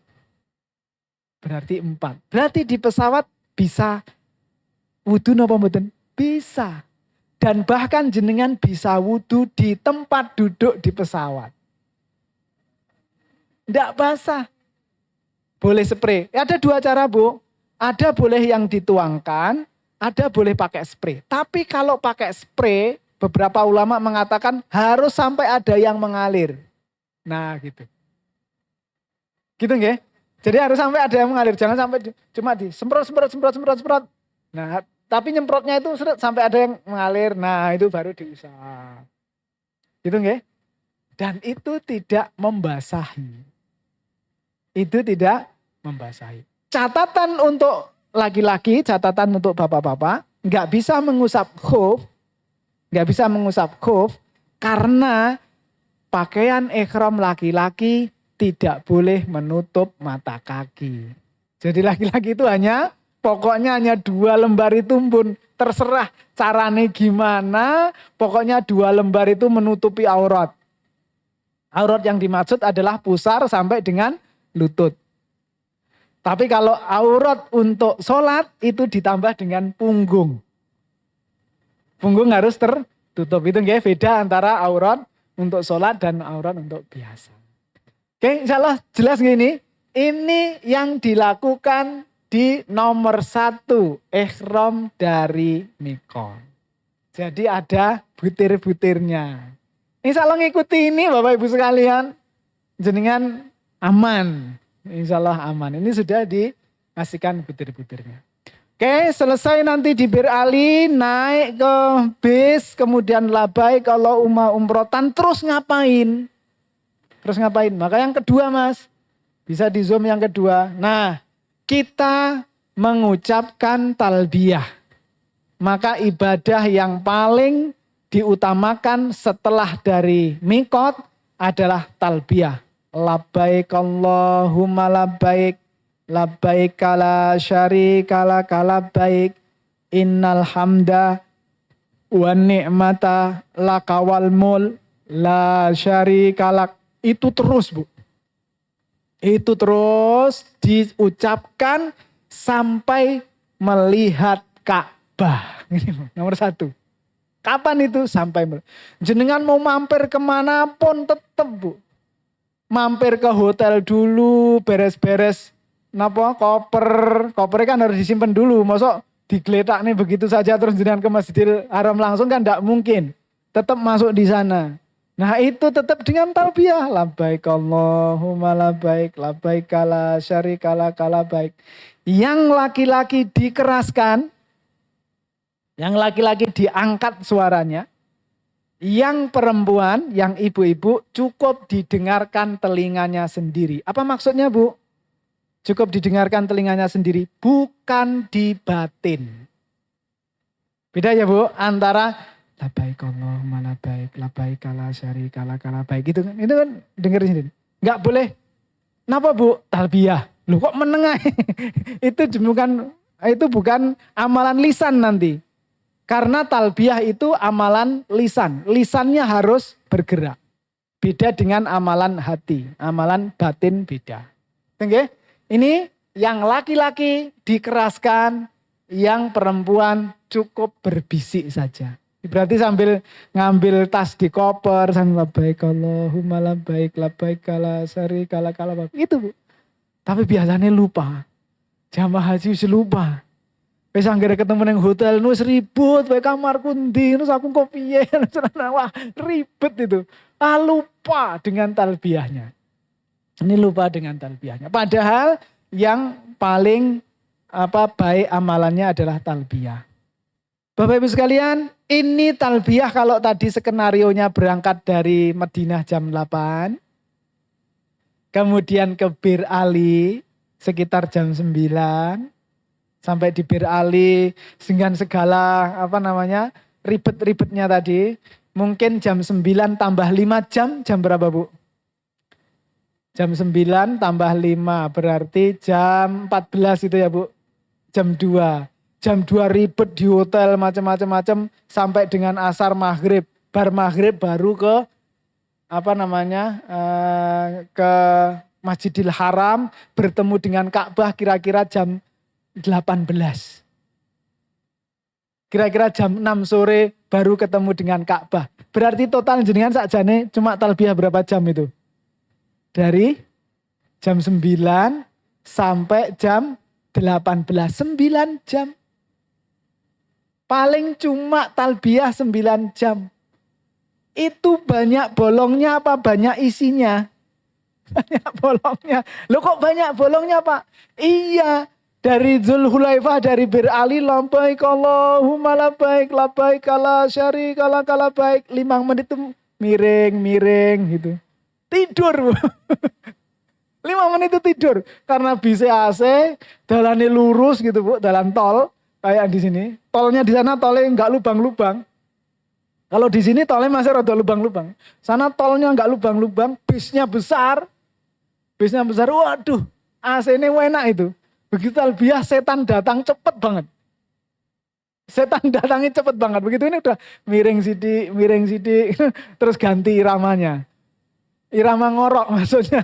Speaker 1: Berarti 4. Berarti di pesawat bisa wudu napa mboten? Bisa. Dan bahkan jenengan bisa wudu di tempat duduk di pesawat. Tidak basah. Boleh spray. Ada 2 cara, Bu. Ada boleh yang dituangkan, ada boleh pakai spray. Tapi kalau pakai spray, beberapa ulama mengatakan harus sampai ada yang mengalir. Nah gitu. Gitu nggih? Jadi harus sampai ada yang mengalir. Jangan sampai cuma semprot. Nah tapi nyemprotnya itu sampai ada yang mengalir. Nah itu baru diusap. Gitu nggih? Dan itu tidak membasahi. Itu tidak membasahi. Catatan untuk laki-laki, catatan untuk bapak-bapak, nggak bisa mengusap khuf, karena pakaian ihram laki-laki tidak boleh menutup mata kaki. Jadi laki-laki itu pokoknya hanya 2 lembar itu pun terserah carane gimana, pokoknya 2 lembar itu menutupi aurat. Aurat yang dimaksud adalah pusar sampai dengan lutut. Tapi kalau aurat untuk sholat itu ditambah dengan punggung. Punggung harus tertutup. Itu nggih beda antara aurat untuk sholat dan aurat untuk biasa. Oke, insya Allah jelas gini. Ini yang dilakukan di nomor 1 ihram dari mikot. Jadi ada butir-butirnya. Insya Allah ngikuti ini Bapak Ibu sekalian. Jenengan aman. Insya Allah aman. Ini sudah dikasihkan butir-butirnya. Oke, selesai nanti di Bir Ali, naik ke bis, kemudian labai kalau umrotan, terus ngapain? Maka yang kedua Mas, bisa di zoom yang kedua. Nah, kita mengucapkan talbiyah. Maka ibadah yang paling diutamakan setelah dari mikot adalah talbiyah. Labbaik Allahumma labbaik, labbaik la syarika lak labbaik, innal hamda wa ni'mata laka wal mul la syarika lak. Itu terus Bu. Itu terus diucapkan sampai melihat Ka'bah. Ini nomor 1. Kapan itu? Sampai jenengan mau mampir kemanapun tetap Bu. Mampir ke hotel dulu, beres-beres kopernya kan harus disimpan dulu. Masa digeletak nih begitu saja terus jenengan ke Masjidil Haram langsung kan tidak mungkin. Tetap masuk di sana. Nah itu tetap dengan talbiyah. Labbaik Allahumma labbaik, labbaik la syarika lak labbaik. Yang laki-laki dikeraskan, yang laki-laki diangkat suaranya. Yang perempuan, yang ibu-ibu cukup didengarkan telinganya sendiri. Apa maksudnya Bu? Cukup didengarkan telinganya sendiri, bukan di batin. Beda ya Bu, antara labbaik Allahumma labbaik, labbaik la syarika lak labbaik. Itu kan dengerin sendiri. Enggak boleh. Kenapa Bu? Talbiyah. Loh kok menengah? Itu bukan amalan lisan nanti. Karena talbiyah itu amalan lisan. Lisannya harus bergerak. Beda dengan amalan hati. Amalan batin beda. Oke? Ini yang laki-laki dikeraskan, yang perempuan cukup berbisik saja. Berarti sambil ngambil tas di koper, sambil labbaik Allahumma labbaik, labbaik la syarika lak labbaik. Itu Bu. Tapi biasanya lupa. Jamaah haji lupa. Wis anggere ketemu ning hotel wis ribut, wae kamarku ndi, terus aku kok piye. Wah, ribet itu. Lupa dengan talbiyahnya. Ini lupa dengan talbiyahnya. Padahal yang paling baik amalannya adalah talbiyah. Bapak Ibu sekalian, ini talbiyah kalau tadi skenarionya berangkat dari Madinah jam 8, kemudian ke Bir Ali sekitar jam 9, sampai di Bir Ali dengan segala ribet-ribetnya tadi, mungkin jam 9 tambah 5 jam, jam berapa Bu? Jam 9 tambah 5 berarti jam 14 itu ya Bu. Jam 2. Jam 2 ribet di hotel macam-macam sampai dengan asar maghrib. Bar maghrib baru ke ke Masjidil Haram bertemu dengan Ka'bah kira-kira jam 18. Kira-kira jam 6 sore baru ketemu dengan Ka'bah. Berarti total jenengan sakjane cuma talbiyah berapa jam itu? Dari jam 9 sampai jam 18. 9 jam. Paling cuma talbiyah 9 jam. Itu banyak bolongnya apa banyak isinya? Banyak bolongnya. Loh kok banyak bolongnya Pak? Iya. Dari Zulhulaifah, dari Bir Ali, labbaik Allahumma labbaik, labbaik la syarika laka labbaik. 5 menit itu miring gitu. Tidur. 5 menit itu tidur. Karena bisa AC, jalannya lurus gitu Bu, jalan tol. Kayak di sini. Tolnya di sana tolnya enggak lubang-lubang. Kalau di sini tolnya masih rada lubang-lubang. Sana tolnya enggak lubang-lubang, bisnya besar. Bisnya besar, waduh. AC-nya enak itu. Begitu talbiyah setan datang cepet banget. Setan datangnya cepet banget. Begitu ini udah miring sidik, terus ganti iramanya. Irama ngorok maksudnya.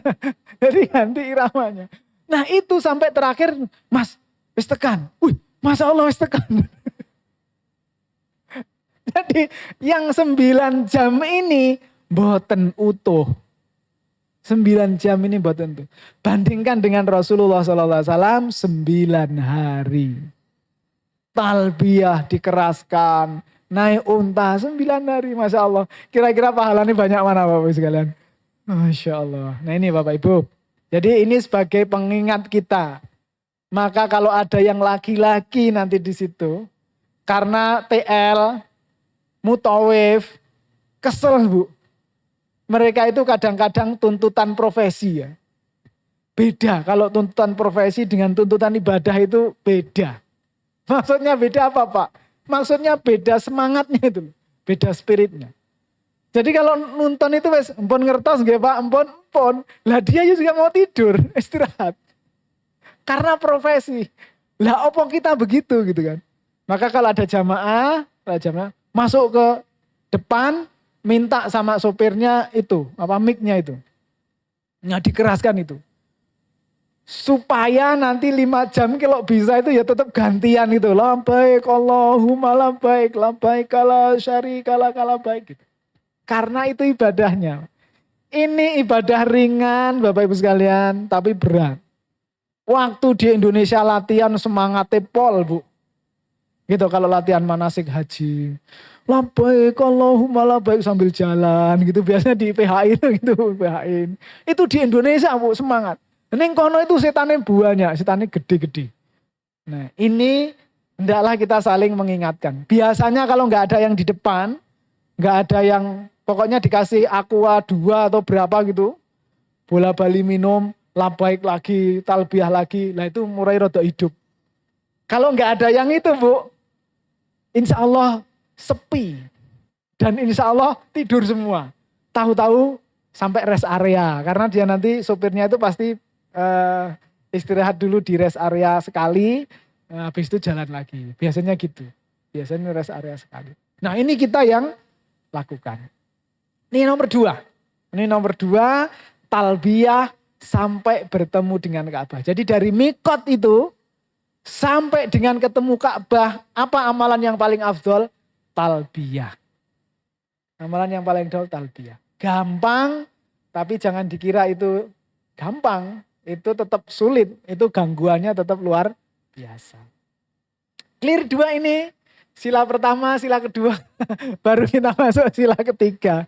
Speaker 1: Jadi ganti iramanya. Nah itu sampai terakhir, Mas, wis tekan. Wih, Masya Allah wis tekan. Jadi yang 9 jam ini boten utuh. 9 jam ini boten utuh. Bandingkan dengan Rasulullah SAW 9 hari. Talbiyah dikeraskan, naik unta 9 hari, Masya Allah. Kira-kira pahalanya banyak mana Bapak sekalian? Masya Allah. Nah ini Bapak Ibu. Jadi ini sebagai pengingat kita. Maka kalau ada yang laki-laki nanti di situ, karena TL, mutawif, kesel Bu. Mereka itu kadang-kadang tuntutan profesi ya. Beda kalau tuntutan profesi dengan tuntutan ibadah itu beda. Maksudnya beda apa Pak? Maksudnya beda semangatnya itu. Beda spiritnya. Jadi kalau nonton itu wes empon ngertos nggih Pak, empon. Lah dia juga mau tidur, istirahat. Karena profesi. Lah opo kita begitu gitu kan. Maka kalau ada jamaah masuk ke depan, minta sama sopirnya itu, mic-nya itu. Ya dikeraskan itu. Supaya nanti 5 jam kalau bisa itu ya tetap gantian itu. Labbaik Allahumma labbaik, labbaik la syarika laka labbaik gitu. Karena itu ibadahnya. Ini ibadah ringan Bapak Ibu sekalian, tapi berat. Waktu di Indonesia latihan semangatnya pol Bu. Gitu kalau latihan manasik haji. Labbaik Allahumma labbaik sambil jalan gitu. Biasanya di PHI itu gitu, PHI. Itu di Indonesia Bu semangat. Neng kono itu setannya banyak, setannya gede-gede. Nah ini hendaklah kita saling mengingatkan. Biasanya kalau nggak ada yang di depan, nggak ada yang pokoknya dikasih aqua 2 atau berapa gitu, bola bali minum, labbaik lagi, talbiyah lagi, lah itu mulai rada hidup. Kalau nggak ada yang itu Bu, insya Allah sepi. Dan insya Allah tidur semua. Tahu-tahu sampai rest area. Karena dia nanti sopirnya itu pasti istirahat dulu di rest area sekali. Habis itu jalan lagi. Biasanya gitu. Biasanya rest area sekali. Nah ini kita yang lakukan. Ini nomor 2. Ini nomor 2. Talbiyah sampai bertemu dengan Ka'bah. Jadi dari mikot itu sampai dengan ketemu Ka'bah, apa amalan yang paling afdol? Talbiyah. Amalan yang paling afdol talbiyah. Gampang, tapi jangan dikira itu gampang. Itu tetap sulit, itu gangguannya tetap luar biasa. Clear 2 ini, sila pertama, sila kedua, baru kita masuk sila ketiga.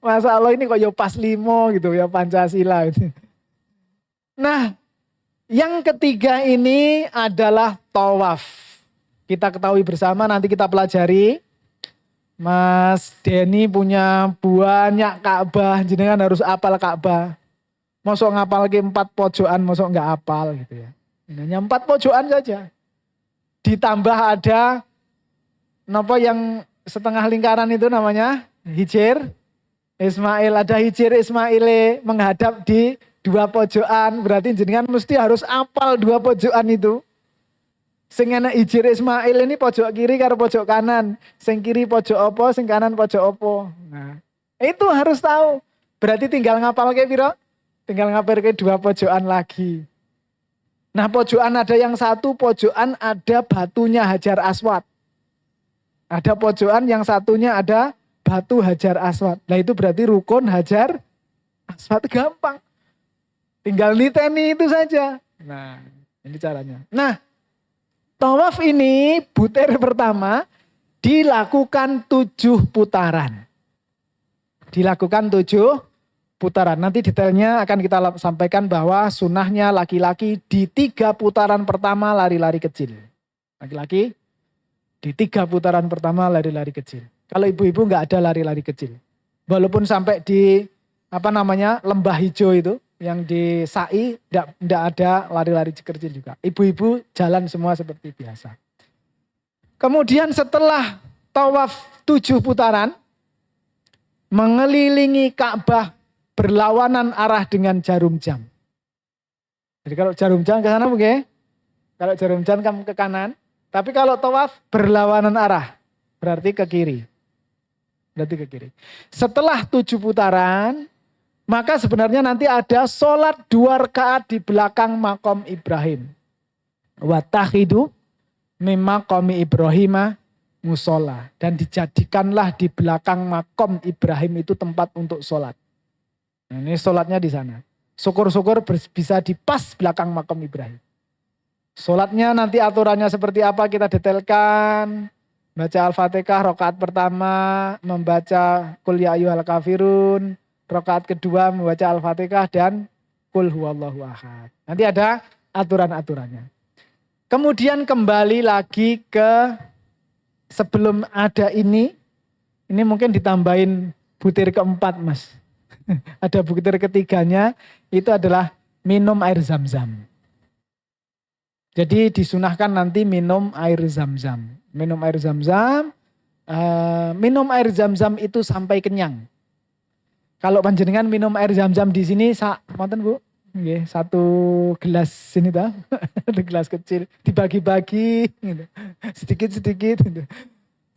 Speaker 1: Masa Allah ini kok ya pas 5 gitu ya Pancasila. Nah, Yang ketiga ini adalah tawaf. Kita ketahui bersama, nanti kita pelajari. Mas Denny punya banyak Ka'bah, jenengan harus apal Ka'bah. Mosok ngapal ke 4 pojokan, mosok nggak apal gitu ya. Hanya 4 pojokan saja. Ditambah ada napa yang setengah lingkaran itu namanya Hijir Ismail. Ada Hijir Ismail menghadap di 2 pojokan. Berarti jenengan mesti harus apal 2 pojokan itu. Sing enak Hijir Ismail ini pojok kiri karo pojok kanan. Sing kiri pojok opo, sing kanan pojok opo. Nah, itu harus tahu. Berarti tinggal ngapal ke piro? Tinggal ngapal ke 2 pojokan lagi. Nah, pojokan ada yang satu, pojokan ada batunya Hajar Aswad. Ada pojokan yang satunya ada batu Hajar Aswad. Nah, itu berarti rukun Hajar Aswad, gampang. Tinggal niteni itu saja. Nah, ini caranya. Nah, tawaf ini butir pertama dilakukan 7 putaran. Dilakukan 7 putaran. Nanti detailnya akan kita sampaikan bahwa sunnahnya laki-laki di 3 putaran pertama lari-lari kecil. Laki-laki di 3 putaran pertama lari-lari kecil. Kalau ibu-ibu nggak ada lari-lari kecil. Walaupun sampai di lembah hijau itu yang di Sa'i tidak ada lari-lari kecil juga. Ibu-ibu jalan semua seperti biasa. Kemudian setelah tawaf 7 putaran, mengelilingi Ka'bah berlawanan arah dengan jarum jam. Jadi kalau jarum jam ke sana oke. Kalau jarum jam kamu ke kanan. Tapi kalau tawaf berlawanan arah, berarti ke kiri. Berarti ke kiri. Setelah 7 putaran, maka sebenarnya nanti ada sholat 2 rakaat di belakang makom Ibrahim. Wattahidu mimma maqami Ibrahima musola. Dan dijadikanlah di belakang makom Ibrahim itu tempat untuk sholat. Nah, ini sholatnya di sana. Syukur-syukur bisa di pas belakang makom Ibrahim. Sholatnya nanti aturannya seperti apa kita detailkan. Baca Al-Fatihah rakaat pertama, membaca Qul ya ayyuhal kafirun. Rakaat kedua membaca Al-Fatihah dan Qul huwallahu ahad. Nanti ada aturan-aturannya. Kemudian kembali lagi ke sebelum ada ini mungkin ditambahin butir keempat mas. Ada butir ketiganya itu adalah minum air zam-zam. Jadi disunahkan nanti minum air zam-zam. Minum air zam-zam, minum air zam-zam itu sampai kenyang. Kalau panjenengan minum air zam-zam di sini, monten Bu, nggih, 1 gelas sini ta, 1 gelas kecil dibagi-bagi, gitu. Sedikit-sedikit. Gitu.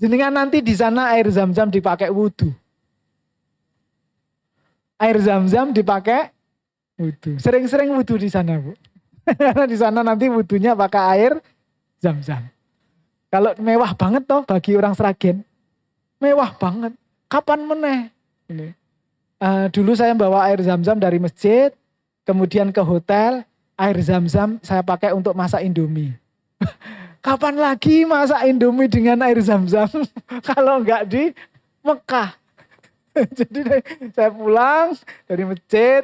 Speaker 1: Jenengan nanti di sana air zam-zam dipakai wudhu. Air zam-zam dipakai wudhu. Sering-sering wudhu di sana Bu. Karena di sana nanti wudhunya pakai air zam-zam. Kalau mewah banget toh bagi orang Sragen. Mewah banget. Kapan meneh? Ini. Dulu saya bawa air zam-zam dari masjid, kemudian ke hotel, air zam-zam saya pakai untuk masak Indomie. Kapan lagi masak Indomie dengan air zam-zam? Kalau enggak di Mekah. Jadi saya pulang dari masjid,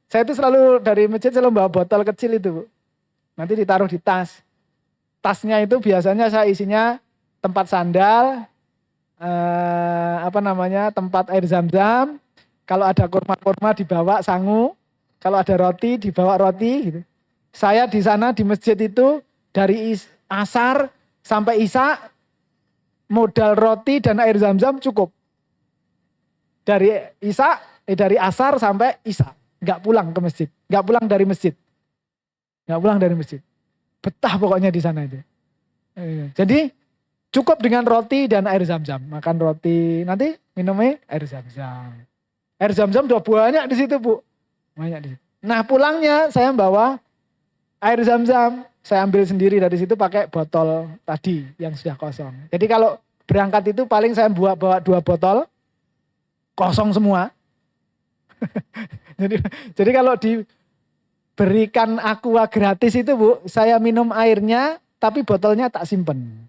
Speaker 1: saya itu selalu dari masjid selalu bawa botol kecil itu Bu. Nanti ditaruh di tas. Tasnya itu biasanya saya isinya tempat sandal, tempat air zam-zam. Kalau ada kurma-kurma dibawa sangu, kalau ada roti dibawa roti. Gitu. Saya di sana di masjid itu dari asar sampai isya modal roti dan air zam-zam cukup. Dari asar sampai isya, nggak pulang ke masjid, nggak pulang dari masjid, betah pokoknya di sana itu. Jadi cukup dengan roti dan air zam-zam, makan roti, nanti minumnya air zam-zam. Air zam-zam udah banyak di situ Bu, banyak di situ. Nah pulangnya saya bawa air zam-zam, saya ambil sendiri dari situ pakai botol tadi yang sudah kosong. Jadi kalau berangkat itu paling saya bawa 2 botol. Kosong semua. jadi kalau diberikan aqua gratis itu Bu, saya minum airnya tapi botolnya tak simpen.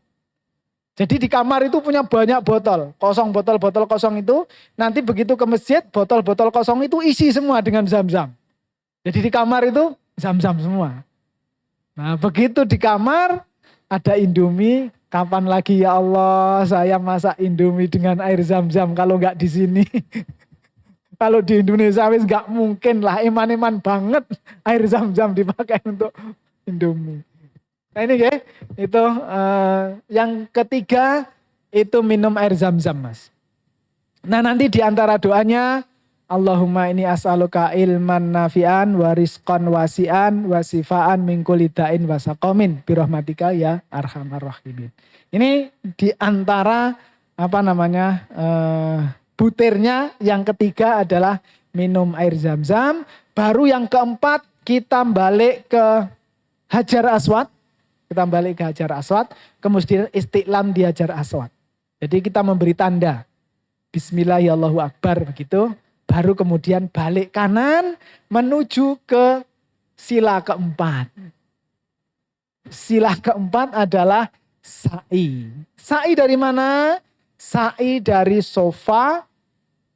Speaker 1: Jadi di kamar itu punya banyak botol kosong itu, nanti begitu ke masjid botol-botol kosong itu isi semua dengan zam-zam. Jadi di kamar itu zam-zam semua. Nah begitu di kamar ada Indomie, kapan lagi ya Allah saya masak Indomie dengan air zam-zam kalau nggak di sini. Kalau di Indonesia wis nggak mungkin lah, eman-eman banget air zam-zam dipakai untuk Indomie. Nah ini ya, itu yang ketiga itu minum air zam-zam mas. Nah nanti di antara doanya, Allahumma ini as'aluka ilman nafi'an wa rizqan wasi'an wa sifaan min kulli da'in wa saqamin birahmatika ya arhamar rahimin. Ini di antara apa namanya butirnya. Yang ketiga adalah minum air zam-zam. Baru yang keempat kita balik ke Hajar Aswad. Kita balik ke Hajar Aswad. Kemudian istiqlam di Hajar Aswad. Jadi kita memberi tanda. Bismillahirrahmanirrahim begitu. Baru kemudian balik kanan menuju ke sila keempat. Sila keempat adalah sa'i. Sa'i dari mana? Sa'i dari Sofa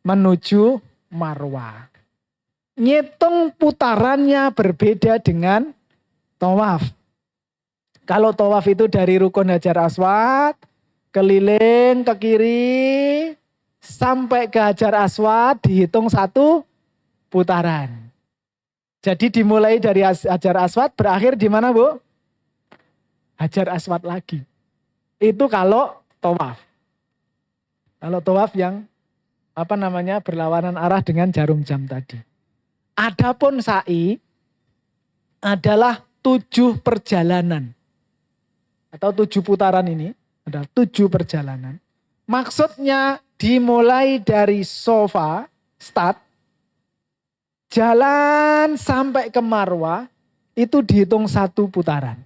Speaker 1: menuju Marwah. Ngitung putarannya berbeda dengan tawaf. Kalau tawaf itu dari rukun Hajar Aswad, keliling ke kiri, sampai ke Hajar Aswad dihitung 1 putaran. Jadi dimulai dari Hajar Aswad, berakhir di mana Bu? Hajar Aswad lagi. Itu kalau tawaf. Kalau tawaf yang apa namanya berlawanan arah dengan jarum jam tadi. Adapun sa'i adalah 7 perjalanan. Atau 7 putaran ini adalah 7 perjalanan. Maksudnya dimulai dari Sofa, start, jalan sampai ke Marwah, itu dihitung 1 putaran.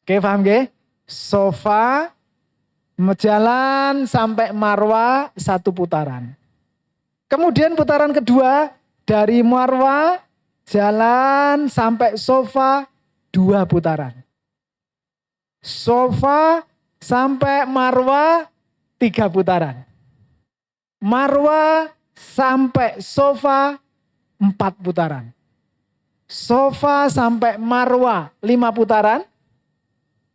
Speaker 1: Oke, paham gak? Sofa, jalan sampai Marwah 1 putaran. Kemudian putaran kedua dari Marwah jalan sampai Sofa 2 putaran. Sofa sampai Marwah 3 putaran. Marwah sampai Sofa 4 putaran. Sofa sampai Marwah 5 putaran.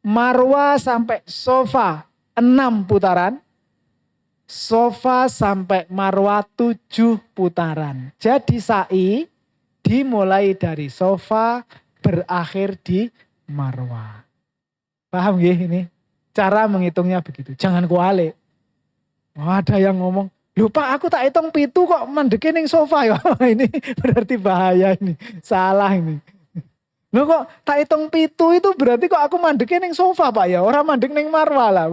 Speaker 1: Marwah sampai Sofa 6 putaran, Sofa sampai Marwah 7 putaran. Jadi sa'i dimulai dari Sofa, berakhir di Marwah. Paham gak ini? Cara menghitungnya begitu. Jangan kualik. Ada yang ngomong, "Loh Pak, aku tak hitung 7 kok mandeke ning Sofa ya." Ini berarti bahaya ini. Salah ini. Loh kok tak hitung 7 itu berarti kok aku mandeke ning Sofa Pak ya. Orang mandek ning Marwah lah.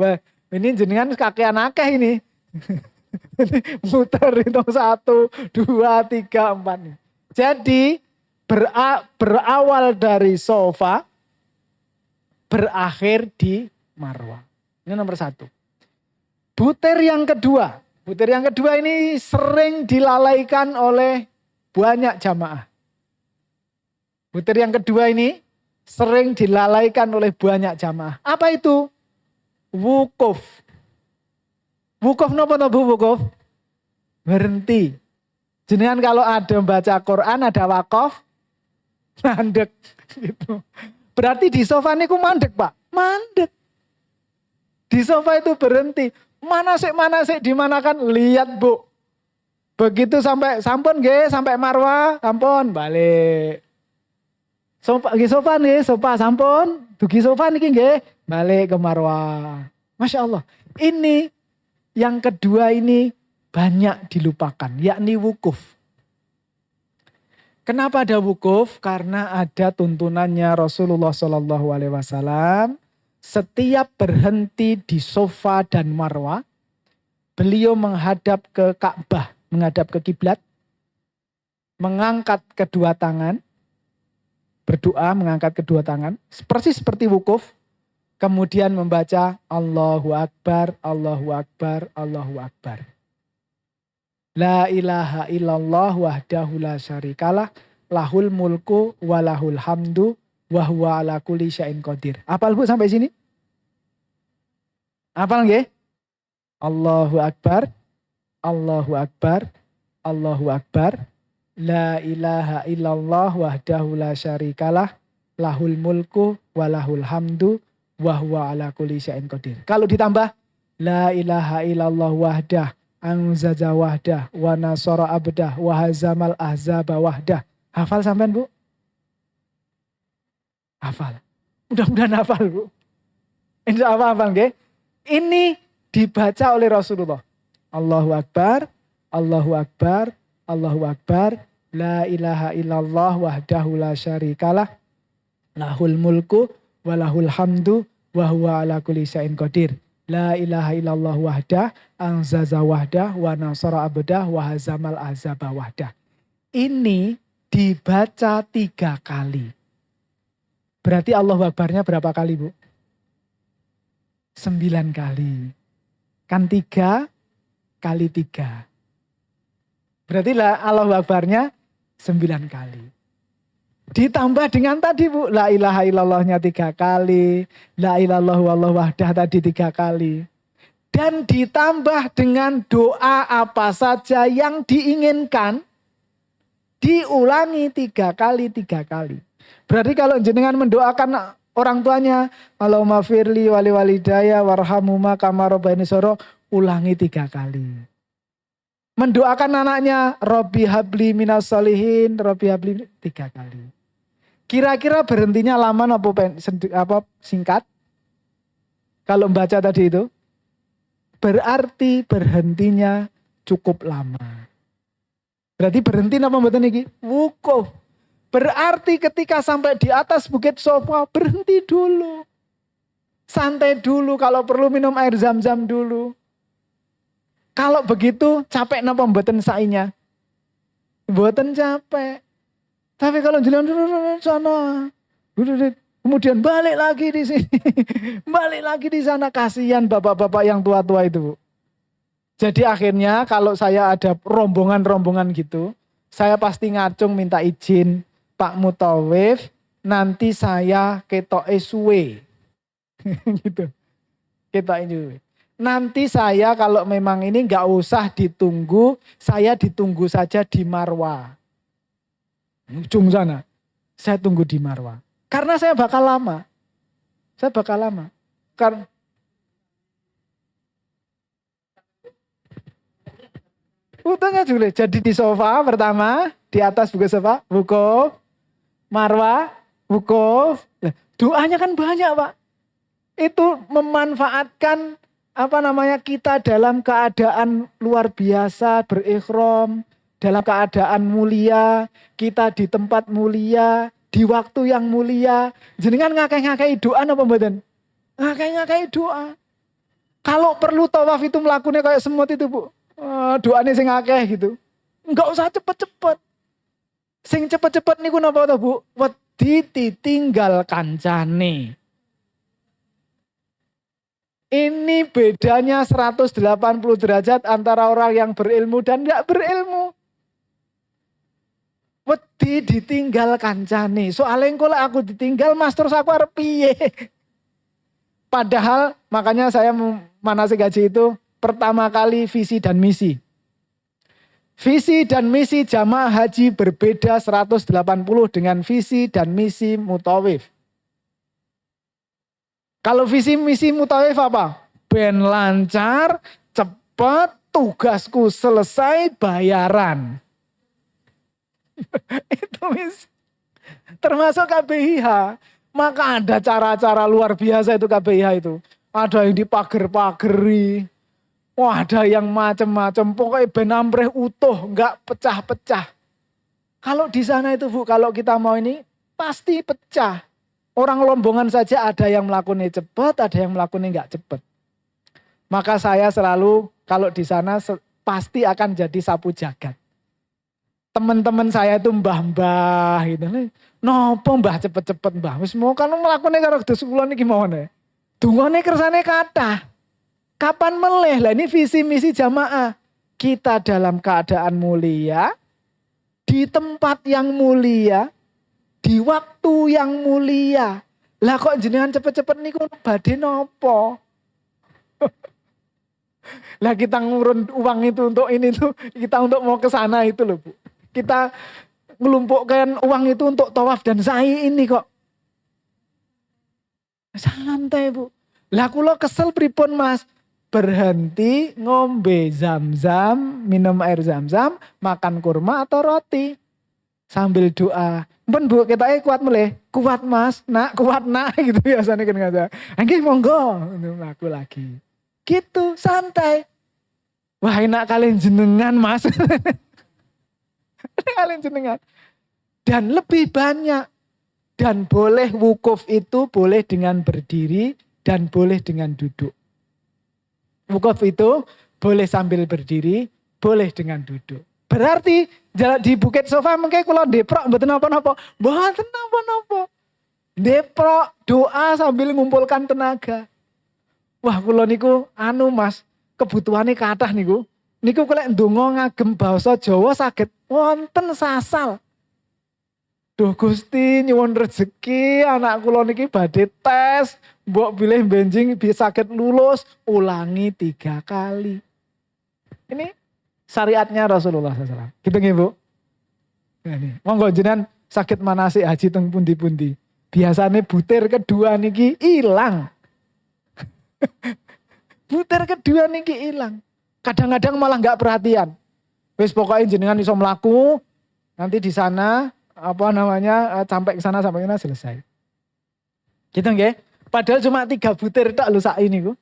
Speaker 1: Ini jenengan kakean akeh ini. Muter hitung 1, 2, 3, 4. Jadi berawal dari Sofa, berakhir di Marwah. Ini nomor 1. Butir yang kedua. Butir yang kedua ini sering dilalaikan oleh banyak jamaah. Butir yang kedua ini sering dilalaikan oleh banyak jamaah. Apa itu? Wukuf. Wukuf napa wukuf? Berhenti. Jenengan kalau ada baca Quran, ada wakaf, mandek. Gitu. Berarti di Sofa niku mandek Pak? Mandek. Di Sofa itu berhenti. Manasik dimanakan? Lihat Bu. Begitu sampai sampun nggih, sampai Marwah, sampun balik. Sofa nih, Sofa sampun, dugi Sofa niki nggih, balik ke Marwah. Masya Allah. Ini yang kedua ini banyak dilupakan, yakni wukuf. Kenapa ada wukuf? Karena ada tuntunannya Rasulullah SAW. Setiap berhenti di Sofa dan Marwah, beliau menghadap ke Ka'bah, menghadap ke kiblat, mengangkat kedua tangan, berdoa mengangkat kedua tangan, persis seperti wukuf, kemudian membaca Allahu Akbar, Allahu Akbar, Allahu Akbar. La ilaha illallah wahdahu la syarikalah, lahul mulku walahul hamdu wa huwa ala kulli syai'in qadir. Apal Bu sampai sini? Apal nggih? Allahu Akbar, Allahu Akbar, Allahu Akbar. La ilaha illallah wahdahu la syarikalah, lahul mulku walahul hamdu wa huwa ala kulli syai'in qadir. Kalau ditambah la ilaha illallah wahdah anzaza wahdah wa nasara abdah wa hazamal ahzaba wahdah. Hafal sampean, Bu? Hafal. Mudah-mudahan hafal, Bu. Insya Allah hafal, nggih. Ini dibaca oleh Rasulullah. Allahu Akbar, Allahu Akbar, Allahu Akbar, la ilaha illallah wahdahu la syarikalah, lahul mulku walahul hamdu wa huwa ala kulli syai'in qadir. La ilaha illallah wahdah, anzaza wahdah, wa nasara abdah, wa hazamal ahzaba wahdah. Ini dibaca 3 kali. Berarti Allahu Akbarnya berapa kali, Bu? 9 kali. Kan 3 kali 3. Berarti lah Allahu Akbarnya 9 kali. Ditambah dengan tadi, Bu, la ilaha illallahnya 3 kali, la ilallah wallahu wahdah tadi 3 kali. Dan ditambah dengan doa apa saja yang diinginkan, diulangi 3 kali, 3 kali. Berarti kalau jenengan mendoakan orang tuanya, Allahumma firli wali walidaya warhamuma kama rabbayani shghira, ulangi 3 kali. Mendoakan anaknya, Robbi habli minas solihin, Robbi habli 3 kali. Kira-kira berhentinya lama apa singkat? Kalau membaca tadi itu, berarti berhentinya cukup lama. Berarti berhenti apa mboten iki? Wukuf. Berarti ketika sampai di atas bukit Sofa, berhenti dulu. Santai dulu, kalau perlu minum air zam-zam dulu. Kalau begitu capek napa mboten sainya? Mboten capek. Tapi kalau jalan sana, kemudian balik lagi di sini, balik lagi di sana, kasihan bapak-bapak yang tua-tua itu, Bu. Jadi akhirnya kalau saya ada rombongan-rombongan gitu, saya pasti ngacung minta izin Pak Mutawif, nanti saya ketoke suwe. Gitu. Ketoke suwe. Nanti saya kalau memang ini nggak usah ditunggu, saya ditunggu saja di Marwa. Ujung sana, saya tunggu di Marwa. Karena saya bakal lama. Saya bakal lama. Karena utangnya juga. Jadi di sofa pertama, di atas buku sofa, wukuf, Marwa, wukuf. Doanya kan banyak, Pak. Itu memanfaatkan kita dalam keadaan luar biasa, berikhram, dalam keadaan mulia, kita di tempat mulia, di waktu yang mulia. Jenengan ngakei doa apa mboten? Ngakei doa. Kalau perlu tawaf itu melakukannya kayak semut itu, Bu. Doanya sing akeh gitu. Enggak usah cepet-cepet. Sing cepet-cepet niku napa to, Bu? Wedi ditinggal kancane. Ini bedanya 180 derajat antara orang yang berilmu dan enggak berilmu. Wedi ditinggal kancane. Soalnya engko aku ditinggal Mas terus aku arep piye? Padahal makanya saya manasik haji itu pertama kali visi dan misi. Visi dan misi jamaah haji berbeda 180 dengan visi dan misi mutawif. Kalau visi misi mutawif apa? Ben lancar, cepat, tugasku selesai, bayaran. Itu termasuk KBIH. Maka ada cara-cara luar biasa itu KBIH itu. Ada yang dipager-pageri. Wah, ada yang macam-macam. Pokoknya ben ampreh utuh, enggak pecah-pecah. Kalau di sana itu, Bu, kalau kita mau ini pasti pecah. Orang rombongan saja ada yang melakukannya cepat, ada yang melakukannya enggak cepat. Maka saya selalu kalau di sana pasti akan jadi sapu jagat. Teman-teman saya itu mbah-mbah gitu. Nopo mbah cepet-cepet mbah. Wis mau kan melakukannya karo dos kula niki mawon. Dungane kersane kathah. Kapan meleh? Lah ini visi misi jamaah. Kita dalam keadaan mulia, di tempat yang mulia, di waktu yang mulia. Lah kok jenengan cepet-cepet niku badhe nopo? Lah kita ngurun uang itu untuk ini tuh, kita untuk mau ke sana itu loh, Bu. Kita ngelumpukkan uang itu untuk tawaf dan sa'i ini kok. Santai Bu. Lah kula kesel pripun Mas? Berhenti ngombe zam-zam, minum air zam-zam, makan kurma atau roti. Sambil doa. Mpun Bu, kita kuat mulai. Kuat Mas, nak kuat nak gitu biasanya kan kata. Nggih monggo, aku lagi. Gitu, santai. Wah enak kalian jenengan Mas. Kalian jenengan. Dan lebih banyak. Dan boleh wukuf itu boleh dengan berdiri dan boleh dengan duduk. Wukuf itu boleh sambil berdiri, boleh dengan duduk. Berarti di Bukit Sofa mengke kula deprok mboten napa-napa. Mboten napa-napa. Deprok doa sambil ngumpulkan tenaga. Wah kula niku Mas, kebutuhane kathah niku. Niku kula ndonga ngagem basa Jawa saged wonten sasal. Duh Gusti nyuwun rezeki anak kula niki badhe tes, mbok bilih benjing bisa sakit lulus, ulangi 3 kali. Ini syariatnya Rasulullah SAW. Gitu nggih Bu? Nah, ini. Monggo jenengan sakit manasik haji teng pundi-pundi. Biasanya butir kedua niki ilang. Butir kedua niki ilang. Kadang-kadang malah nggak perhatian. Wis pokoknya jenengan iso mlaku, nanti di sana sampai ke sana selesai. Gitu nggih. Padahal cuma 3 butir tak lho sak ini ku.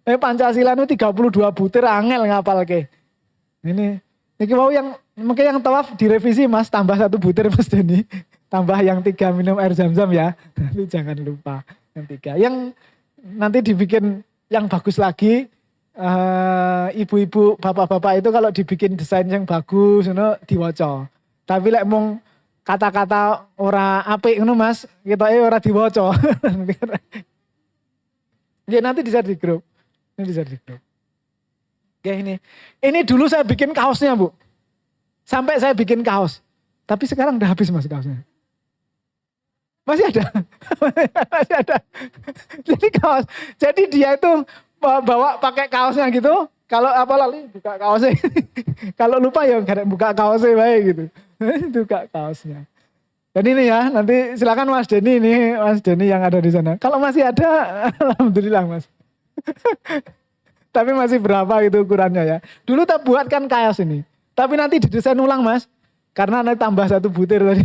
Speaker 1: Pancasila itu 32 butir angel ngapalke. Ini mau yang mungkin yang tawaf direvisi Mas, tambah 1 butir Mas Deni. Tambah yang 3 minum air zam-zam ya. Nanti jangan lupa yang 3. Yang nanti dibikin yang bagus lagi. Ibu-ibu, bapak-bapak itu kalau dibikin desain yang bagus diwaca. Tapi lek mung kata-kata ora apik ngono Mas, ketoke ora diwaca. Ya nanti bisa di grup. Ini bisa di grup. Oke ini. Ini dulu saya bikin kaosnya Bu. Sampai saya bikin kaos. Tapi sekarang udah habis Mas kaosnya. Masih ada. Masih ada. Jadi kaos. Jadi dia itu bawa pakai kaosnya gitu. Kalau apa lali buka kaosnya. Kalau lupa ya buka kaosnya baik gitu. Buka kaosnya. Dan ini ya nanti silakan Mas Denny ini. Mas Denny yang ada di sana. Kalau masih ada alhamdulillah Mas. Tapi masih berapa gitu ukurannya ya. Dulu tak buatkan kaos ini. Tapi nanti didesain ulang Mas. Karena nanti tambah 1 butir tadi.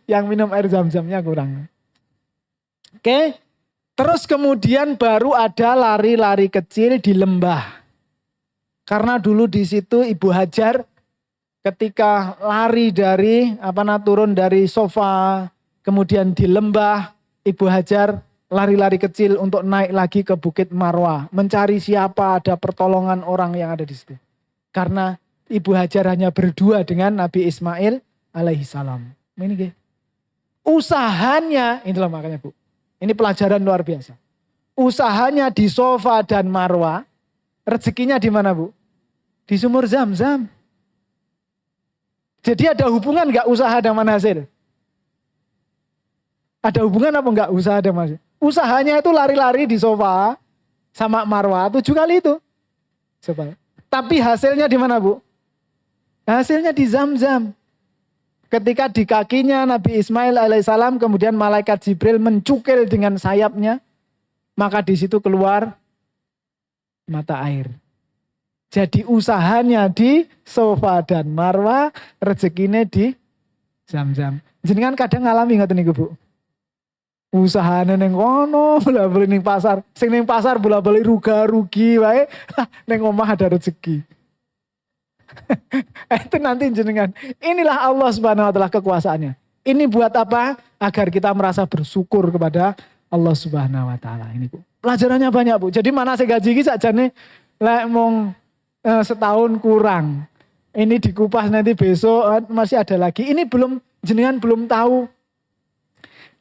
Speaker 1: Yang minum air zam-zamnya kurang. Oke. Terus kemudian baru ada lari-lari kecil di lembah. Karena dulu di situ Ibu Hajar ketika lari dari turun dari sofa, kemudian di lembah, Ibu Hajar lari-lari kecil untuk naik lagi ke Bukit Marwah, mencari siapa ada pertolongan orang yang ada di situ. Karena Ibu Hajar hanya berdua dengan Nabi Ismail alaihissalam. Ini gitu. Usahanya, itulah makanya Bu. Ini pelajaran luar biasa. Usahanya di sofa dan Marwah. Rezekinya di mana Bu? Di sumur Zam-Zam. Jadi ada hubungan gak usaha dengan hasil? Ada hubungan apa enggak usaha dengan hasil? Usahanya itu lari-lari di sofa sama Marwah 7 kali itu. Coba. Tapi hasilnya di mana Bu? Hasilnya di Zam-Zam. Ketika di kakinya Nabi Ismail alaihissalam kemudian malaikat Jibril mencukil dengan sayapnya. Maka di situ keluar mata air. Jadi usahanya di sofa dan Marwah, rezekinya di Zam-Zam. Jenengan kadang ngalami ngoten niku Bu. Usahane ning kono, bola-bali ning pasar. Sing ning pasar bola-bali rugi wae, ning omah ada rezeki. Itu nanti jenengan. Inilah Allah Subhanahu wa taala kekuasaannya. Ini buat apa? Agar kita merasa bersyukur kepada Allah Subhanahu wa taala. Ini Bu. Pelajarannya banyak Bu. Jadi mana saya gaji iki sakjane lek mung setahun kurang. Ini dikupas nanti besok masih ada lagi. Ini jenengan belum tahu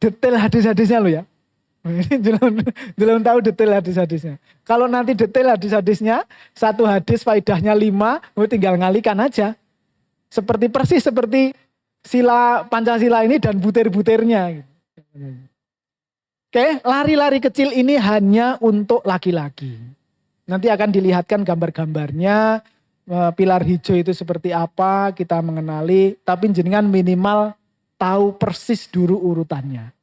Speaker 1: detail hadis-hadisnya loh ya. Ini belum tahu detail hadis-hadisnya. Kalau nanti detail hadis-hadisnya, 1 hadis faedahnya 5, tinggal ngalikan aja. Persis seperti sila Pancasila ini dan butir-butirnya. Oke, lari-lari kecil ini hanya untuk laki-laki. Nanti akan dilihatkan gambar-gambarnya, pilar hijau itu seperti apa, kita mengenali, tapi jenengan minimal tahu persis dulu urutannya.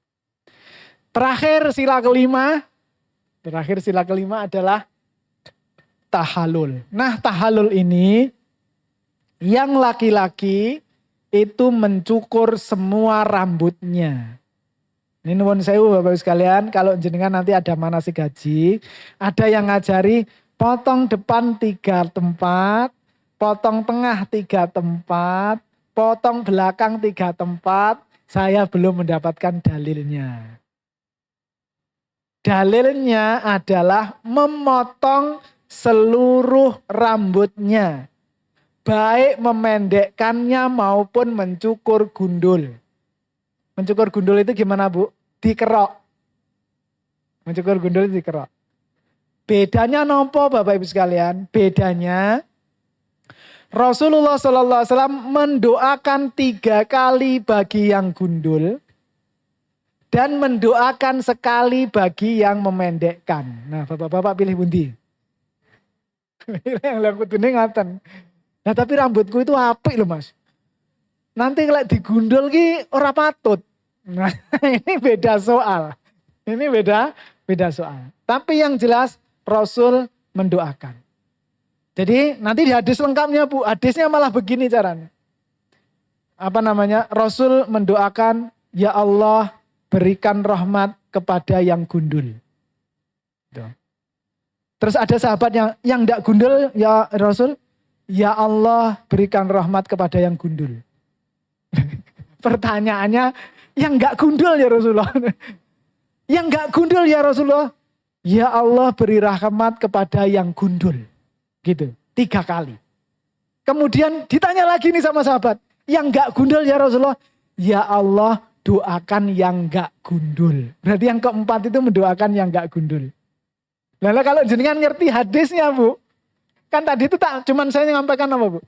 Speaker 1: Terakhir sila kelima adalah tahallul. Nah, tahallul ini yang laki-laki itu mencukur semua rambutnya. Ini nuwun sewu Bapak Ibu sekalian, kalau jenengan nanti ada manasik haji, ada yang ngajari potong depan 3 tempat, potong tengah 3 tempat, potong belakang 3 tempat. Saya belum mendapatkan dalilnya. Dalilnya adalah memotong seluruh rambutnya. Baik memendekkannya maupun mencukur gundul. Mencukur gundul itu gimana Bu? Dikerok. Mencukur gundul itu dikerok. Bedanya nopo Bapak Ibu sekalian? Bedanya Rasulullah SAW mendoakan 3 kali bagi yang gundul. Dan mendoakan sekali bagi yang memendekkan. Nah Bapak-bapak pilih pundi? Pilih yang laku dunia ngaten. Nah tapi rambutku itu apik loh Mas. Nanti kalau digundul ki ora patut. Nah ini beda soal. Ini beda soal. Tapi yang jelas Rasul mendoakan. Jadi nanti di hadis lengkapnya Bu. Hadisnya malah begini caranya. Apa namanya? Rasul mendoakan, ya Allah berikan rahmat kepada yang gundul. Terus ada sahabat yang tidak gundul, ya Rasul, ya Allah berikan rahmat kepada yang gundul. Pertanyaannya, yang enggak gundul ya Rasulullah. Yang enggak gundul ya Rasulullah, ya Allah beri rahmat kepada yang gundul. Gitu, 3 kali. Kemudian ditanya lagi nih sama sahabat, yang enggak gundul ya Rasulullah, ya Allah doakan yang enggak gundul. Berarti yang keempat itu mendoakan yang enggak gundul. Lalu kalau jenengan ngerti hadisnya Bu, kan tadi itu tak cuman saya nyampaikan apa Bu?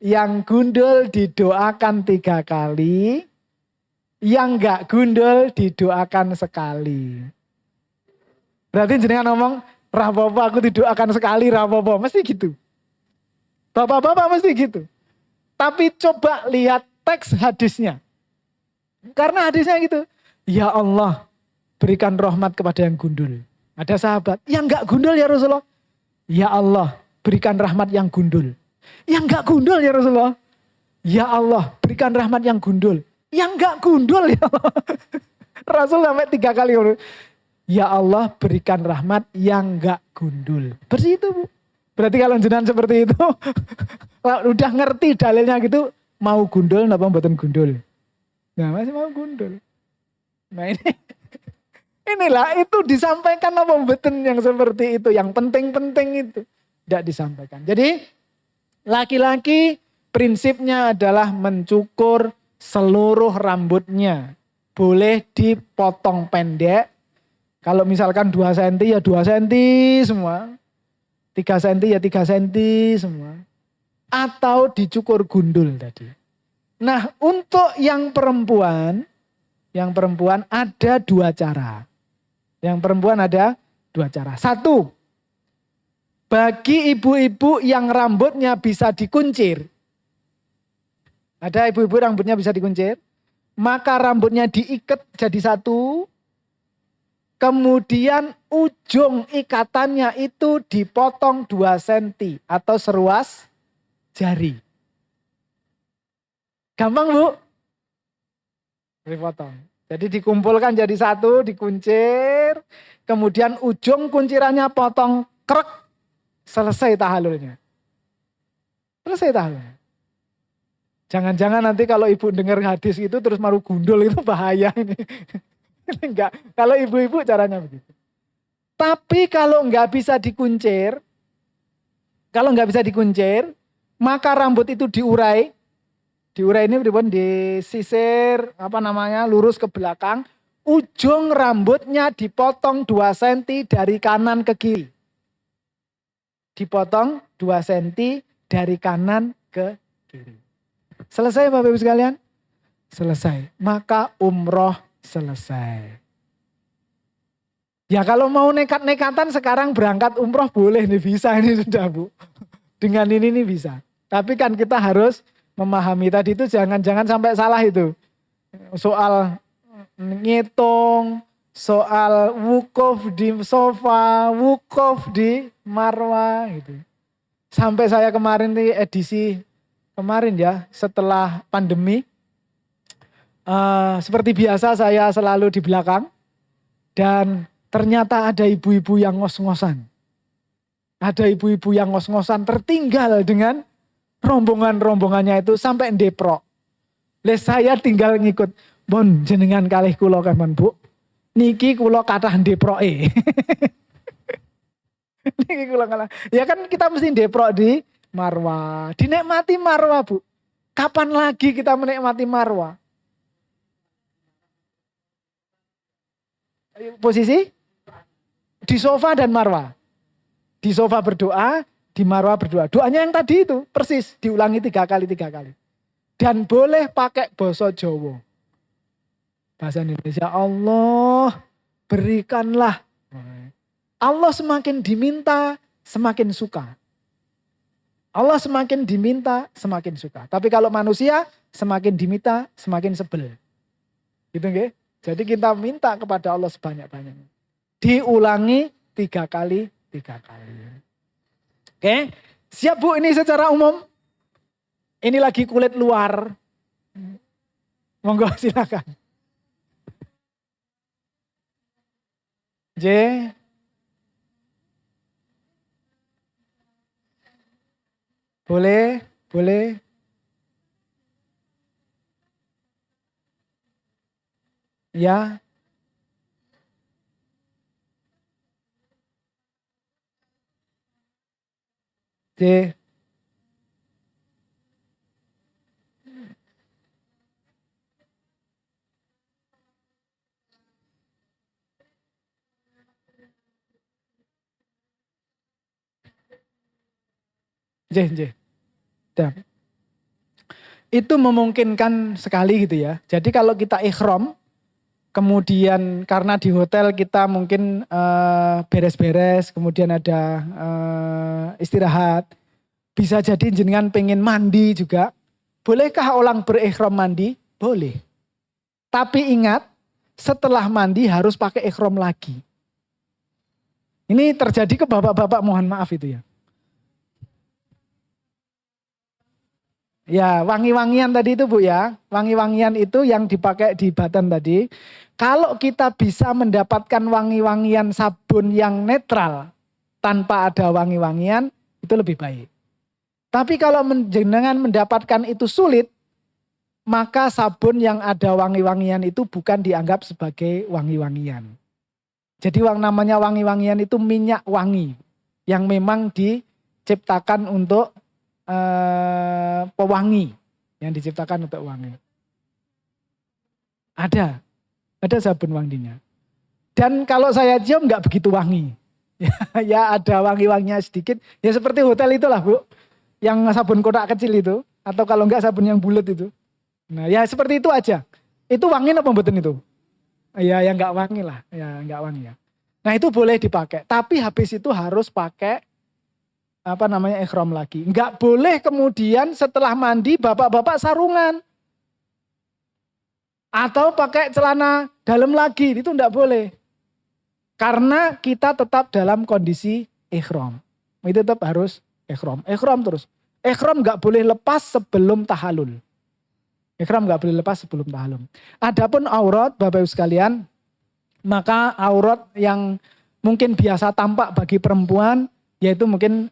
Speaker 1: Yang gundul didoakan 3 kali, yang enggak gundul didoakan sekali. Berarti jenengan ngomong, rapopo aku didoakan sekali, rapopo. Mesti gitu. Bapak-bapak mesti gitu. Tapi coba lihat teks hadisnya. Karena hadisnya gitu. Ya Allah berikan rahmat kepada yang gundul. Ada sahabat, yang enggak gundul ya Rasulullah. Ya Allah berikan rahmat yang gundul. Yang enggak gundul ya Rasulullah. Ya Allah berikan rahmat yang gundul. Yang enggak gundul ya Allah. Rasul sampai 3 kali. Ya Allah berikan rahmat yang enggak gundul. Bersih itu Bu. Berarti kalau jenengan seperti itu, udah ngerti dalilnya gitu, mau gundul napa mboten gundul? Nah masih mau gundul. Nah inilah itu disampaikan apa mboten yang seperti itu, yang penting-penting itu tidak disampaikan. Jadi laki-laki prinsipnya adalah mencukur seluruh rambutnya. Boleh dipotong pendek. Kalau misalkan 2 cm ya 2 cm semua. 3 cm ya 3 cm semua. Atau dicukur gundul tadi. Nah untuk yang perempuan ada 2 cara. Yang perempuan ada 2 cara. 1, bagi ibu-ibu yang rambutnya bisa dikuncir. Ada ibu-ibu rambutnya bisa dikuncir. Maka rambutnya diikat jadi 1. Kemudian ujung ikatannya itu dipotong 2 cm atau seruas jari. Gampang Bu? Dipotong. Jadi dikumpulkan jadi 1, dikuncir. Kemudian ujung kuncirannya potong krek. Selesai tahallulnya. Selesai tahallulnya. Jangan-jangan nanti kalau ibu dengar hadis itu terus maru gundul itu bahaya ini. Enggak. Kalau ibu-ibu caranya begitu. Tapi kalau enggak bisa dikuncir. Maka rambut itu diurai. Diurai ini disisir, lurus ke belakang. Ujung rambutnya dipotong 2 cm dari kanan ke kiri. Dipotong 2 cm dari kanan ke kiri. Selesai Bapak Ibu sekalian? Selesai. Maka umroh selesai. Ya kalau mau nekat-nekatan sekarang berangkat umroh boleh nih, bisa ini sudah Bu. Dengan ini nih bisa. Tapi kan kita harus memahami tadi itu jangan sampai salah itu. Soal ngitung, soal wukuf di sofa, wukuf di marwah gitu. Sampai saya kemarin nih edisi kemarin ya, setelah pandemi, seperti biasa saya selalu di belakang dan ternyata ada ibu-ibu yang ngos-ngosan. Ada ibu-ibu yang ngos-ngosan tertinggal dengan rombongan-rombongannya itu sampai ndeprok. Saya tinggal ngikut, bon jenengan kalih kula kemon Bu. Niki kula kathah ndeproke. Niki kula kalah. Ya kan kita mesti ndeprok di marwah. Dinikmati marwah Bu. Kapan lagi kita menikmati marwah? Posisi? Di sofa dan marwah. Di sofa berdoa, di marwah berdoa. Doanya yang tadi itu persis diulangi 3 kali. Dan boleh pakai basa Jawa. Bahasa Indonesia, Allah berikanlah. Allah semakin diminta, semakin suka. Allah semakin diminta, semakin suka. Tapi kalau manusia, semakin diminta, semakin sebel. Gitu nggih? Jadi kita minta kepada Allah sebanyak-banyaknya. Diulangi 3 kali. Oke, siap Bu ini secara umum? Ini lagi kulit luar. Monggo silakan. J. Boleh. Ya. J. Itu memungkinkan sekali gitu ya. Jadi kalau kita ikhram, kemudian karena di hotel kita mungkin beres-beres, kemudian ada istirahat. Bisa jadi jenengan pengen mandi juga. Bolehkah orang berikhram mandi? Boleh. Tapi ingat, setelah mandi harus pakai ikhram lagi. Ini terjadi ke bapak-bapak, mohon maaf itu ya. Ya, wangi-wangian tadi itu Bu ya. Wangi-wangian itu yang dipakai di badan tadi. Kalau kita bisa mendapatkan wangi-wangian sabun yang netral tanpa ada wangi-wangian, itu lebih baik. Tapi kalau jenengan mendapatkan itu sulit, maka sabun yang ada wangi-wangian itu bukan dianggap sebagai wangi-wangian. Jadi namanya wangi-wangian itu minyak wangi yang memang diciptakan untuk pewangi, yang diciptakan untuk wangi. Ada sabun wanginya. Dan kalau saya cium nggak begitu wangi. Ya ada wangi-wanginya sedikit. Ya seperti hotel itulah Bu, yang sabun kotak kecil itu, atau kalau enggak sabun yang bulat itu. Nah ya seperti itu aja. Itu wangi apa mboten itu? Ya yang nggak wangi lah, ya nggak wangi ya. Nah itu boleh dipakai, tapi habis itu harus pakai ikhram lagi. Enggak boleh kemudian setelah mandi bapak-bapak sarungan. Atau pakai celana dalam lagi, itu enggak boleh. Karena kita tetap dalam kondisi ikhram. Itu tetap harus ikhram. Ikhram terus. Ikhram enggak boleh lepas sebelum tahalul. Ikhram enggak boleh lepas sebelum tahalul. Adapun aurat Bapak Ibu sekalian, maka aurat yang mungkin biasa tampak bagi perempuan, yaitu mungkin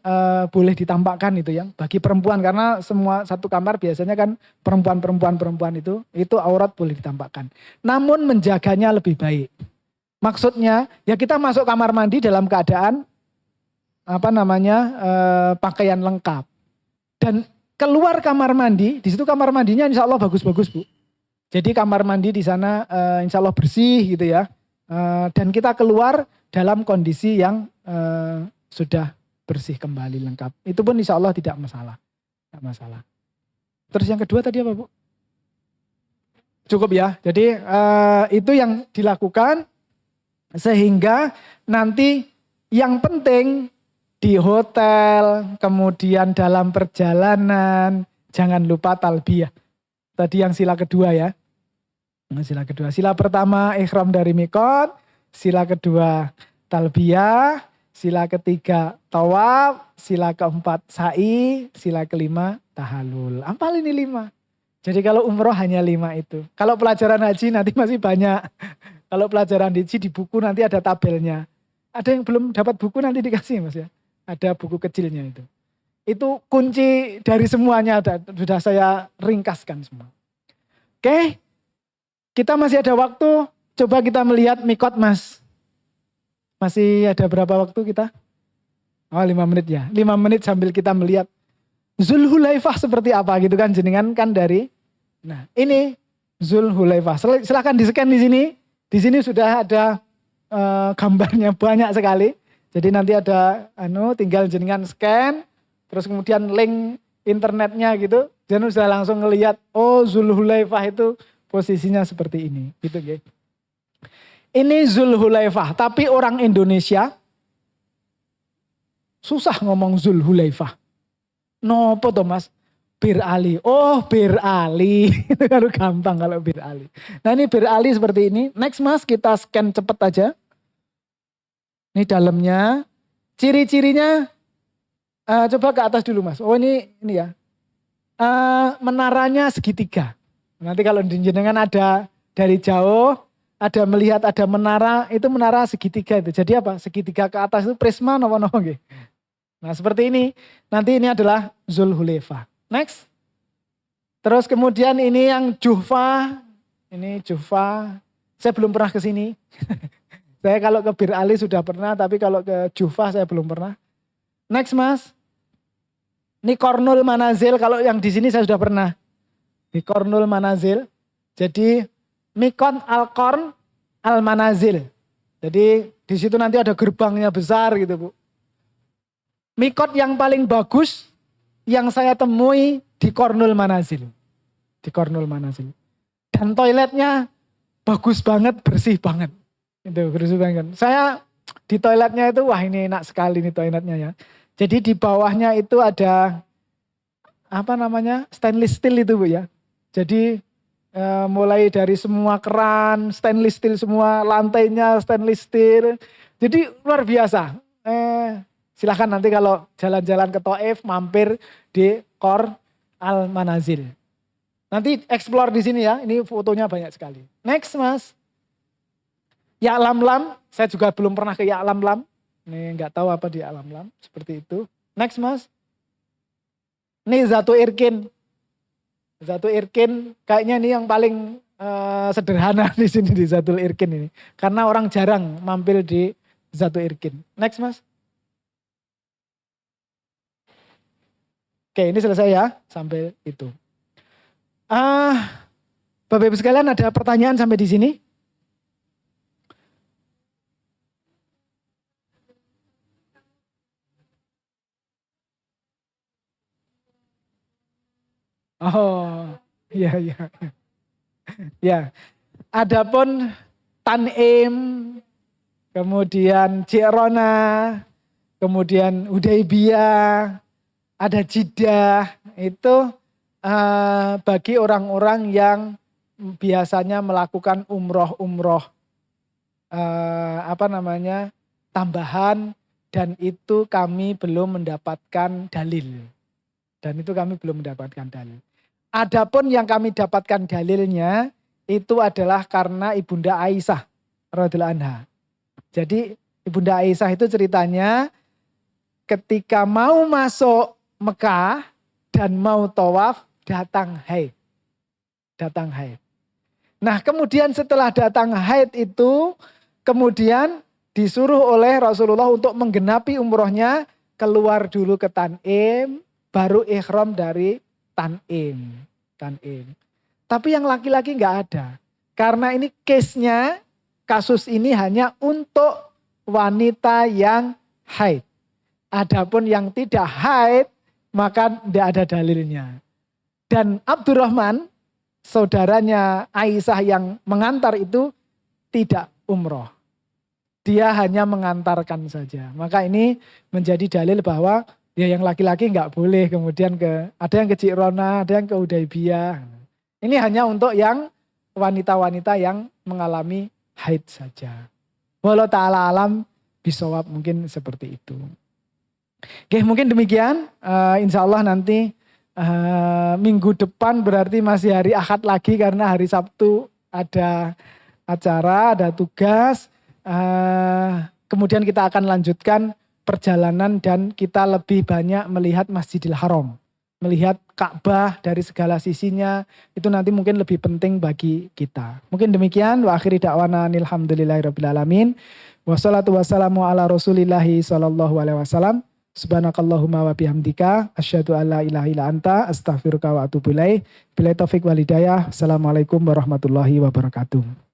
Speaker 1: boleh ditampakkan itu ya bagi perempuan, karena semua satu kamar biasanya kan perempuan itu aurat boleh ditampakkan. Namun menjaganya lebih baik. Maksudnya ya kita masuk kamar mandi dalam keadaan pakaian lengkap. Dan keluar kamar mandi, di situ kamar mandinya insya Allah bagus-bagus Bu. Jadi kamar mandi di sana insya Allah bersih gitu ya. Dan kita keluar dalam kondisi yang sudah bersih kembali lengkap. Itu pun insya Allah tidak masalah. Tidak masalah. Terus yang kedua tadi apa Bu? Cukup ya. Jadi itu yang dilakukan sehingga nanti yang penting di hotel, kemudian dalam perjalanan, jangan lupa talbiyah. Tadi yang sila kedua ya. Sila kedua. Sila pertama ikhram dari mikot. sila kedua talbiyah, sila ketiga tawaf, sila keempat sa'i, sila kelima tahallul. Hafal ini 5. Jadi kalau umroh hanya 5 itu. Kalau pelajaran haji nanti masih banyak. Kalau pelajaran haji di buku nanti ada tabelnya. Ada yang belum dapat buku nanti dikasih Mas ya. Ada buku kecilnya itu. Itu kunci dari semuanya sudah saya ringkaskan semua. Oke, kita masih ada waktu. Coba kita melihat mikot Mas. Masih ada berapa waktu kita? Oh 5 menit ya. 5 menit sambil kita melihat Zulhulaifah seperti apa gitu kan. Jenengan kan dari. Nah ini Zulhulaifah. Silahkan di-scan di sini. Di sini sudah ada gambarnya banyak sekali. Jadi nanti ada tinggal jenengan scan. Terus kemudian link internetnya gitu. Jangan sudah langsung ngelihat, oh Zulhulaifah itu posisinya seperti ini. Gitu ya. Ini Zulhulaifah, tapi orang Indonesia susah ngomong Zulhulaifah. Nopo toh Mas? Bir Ali. Oh Bir Ali. Itu kan gampang kalau Bir Ali. Nah ini Bir Ali seperti ini. Next Mas, kita scan cepet aja. Ini dalamnya. Ciri-cirinya, coba ke atas dulu Mas. Oh ini ya. Menaranya segitiga. Nanti kalau jenengan ada dari jauh, ada melihat ada menara, itu menara segitiga itu. Jadi apa? Segitiga ke atas itu prisma nopo-nopo gitu. Nah seperti ini. Nanti ini adalah Zulhulaifah. Next. Terus kemudian ini yang Juhfa. Ini Juhfa. Saya belum pernah ke sini. Saya kalau ke Bir Ali sudah pernah, tapi kalau ke Juhfa saya belum pernah. Next Mas. Ini Kornul Manazil, kalau yang di sini saya sudah pernah. Di Kornul Manazil. Jadi Mikot Al-Korn Al-Manazil. Jadi di situ nanti ada gerbangnya besar gitu Bu. Mikot yang paling bagus yang saya temui di Kornul Manazil. Di Kornul Manazil. Dan toiletnya bagus banget, bersih banget. Itu bersih banget. Saya di toiletnya itu, wah ini enak sekali nih toiletnya ya. Jadi di bawahnya itu ada stainless steel itu Bu ya. Jadi mulai dari semua keran stainless steel semua, lantainya stainless steel. Jadi luar biasa. Silahkan nanti kalau jalan-jalan ke Thaif mampir di Qor Al-Manazil. Nanti explore di sini ya. Ini fotonya banyak sekali. Next Mas. Ya'lamlam, saya juga belum pernah ke Ya'lamlam. Ini nggak tahu apa di Ya'lamlam, seperti itu. Next Mas. Ini Zatu Irkin. Zatu Irkin kayaknya ini yang paling sederhana di sini di Zatul Irkin ini. Karena orang jarang mampir di Zatu Irkin. Next Mas. Oke, ini selesai ya sampai itu. Bapak Ibu sekalian ada pertanyaan sampai di sini? Oh, iya iya. Ya. Adapun Tanim, kemudian Jirona, kemudian Hudaibiyah, ada Jeddah, itu bagi orang-orang yang biasanya melakukan umroh-umroh tambahan, dan itu kami belum mendapatkan dalil. Adapun yang kami dapatkan dalilnya itu adalah karena Ibunda Aisyah radhiyallahu anha. Jadi Ibunda Aisyah itu ceritanya ketika mau masuk Mekah dan mau tawaf datang haid. Nah kemudian setelah datang haid itu kemudian disuruh oleh Rasulullah untuk menggenapi umrohnya keluar dulu ke Tanim baru ihram dari Tanim. Tapi yang laki-laki nggak ada. Karena ini kasus ini hanya untuk wanita yang haid. Adapun yang tidak haid maka tidak ada dalilnya. Dan Abdurrahman, saudaranya Aisyah yang mengantar itu tidak umroh. Dia hanya mengantarkan saja. Maka ini menjadi dalil bahwa ya yang laki-laki nggak boleh, kemudian ada yang ke Jirona, ada yang ke Hudaibiyah. Ini hanya untuk yang wanita-wanita yang mengalami haid saja. Wallahu ta'ala alam bisawab, mungkin seperti itu. Oke, mungkin demikian. Insya Allah nanti minggu depan berarti masih hari Ahad lagi karena hari Sabtu ada acara, ada tugas. Kemudian kita akan lanjutkan perjalanan dan kita lebih banyak melihat Masjidil Haram. Melihat Ka'bah dari segala sisinya, itu nanti mungkin lebih penting bagi kita. Mungkin demikian. Wa akhiri da'wana alhamdulillahirabbil alamin. Wassalatu wassalamu ala rasulillahi sallallahu alaihi wasallam. Subhanakallahumma wa bihamdika asyhadu an la ilaha illa anta astaghfiruka wa atubu ilaik. Billahi taufik wal hidayah. Assalamualaikum warahmatullahi wabarakatuh.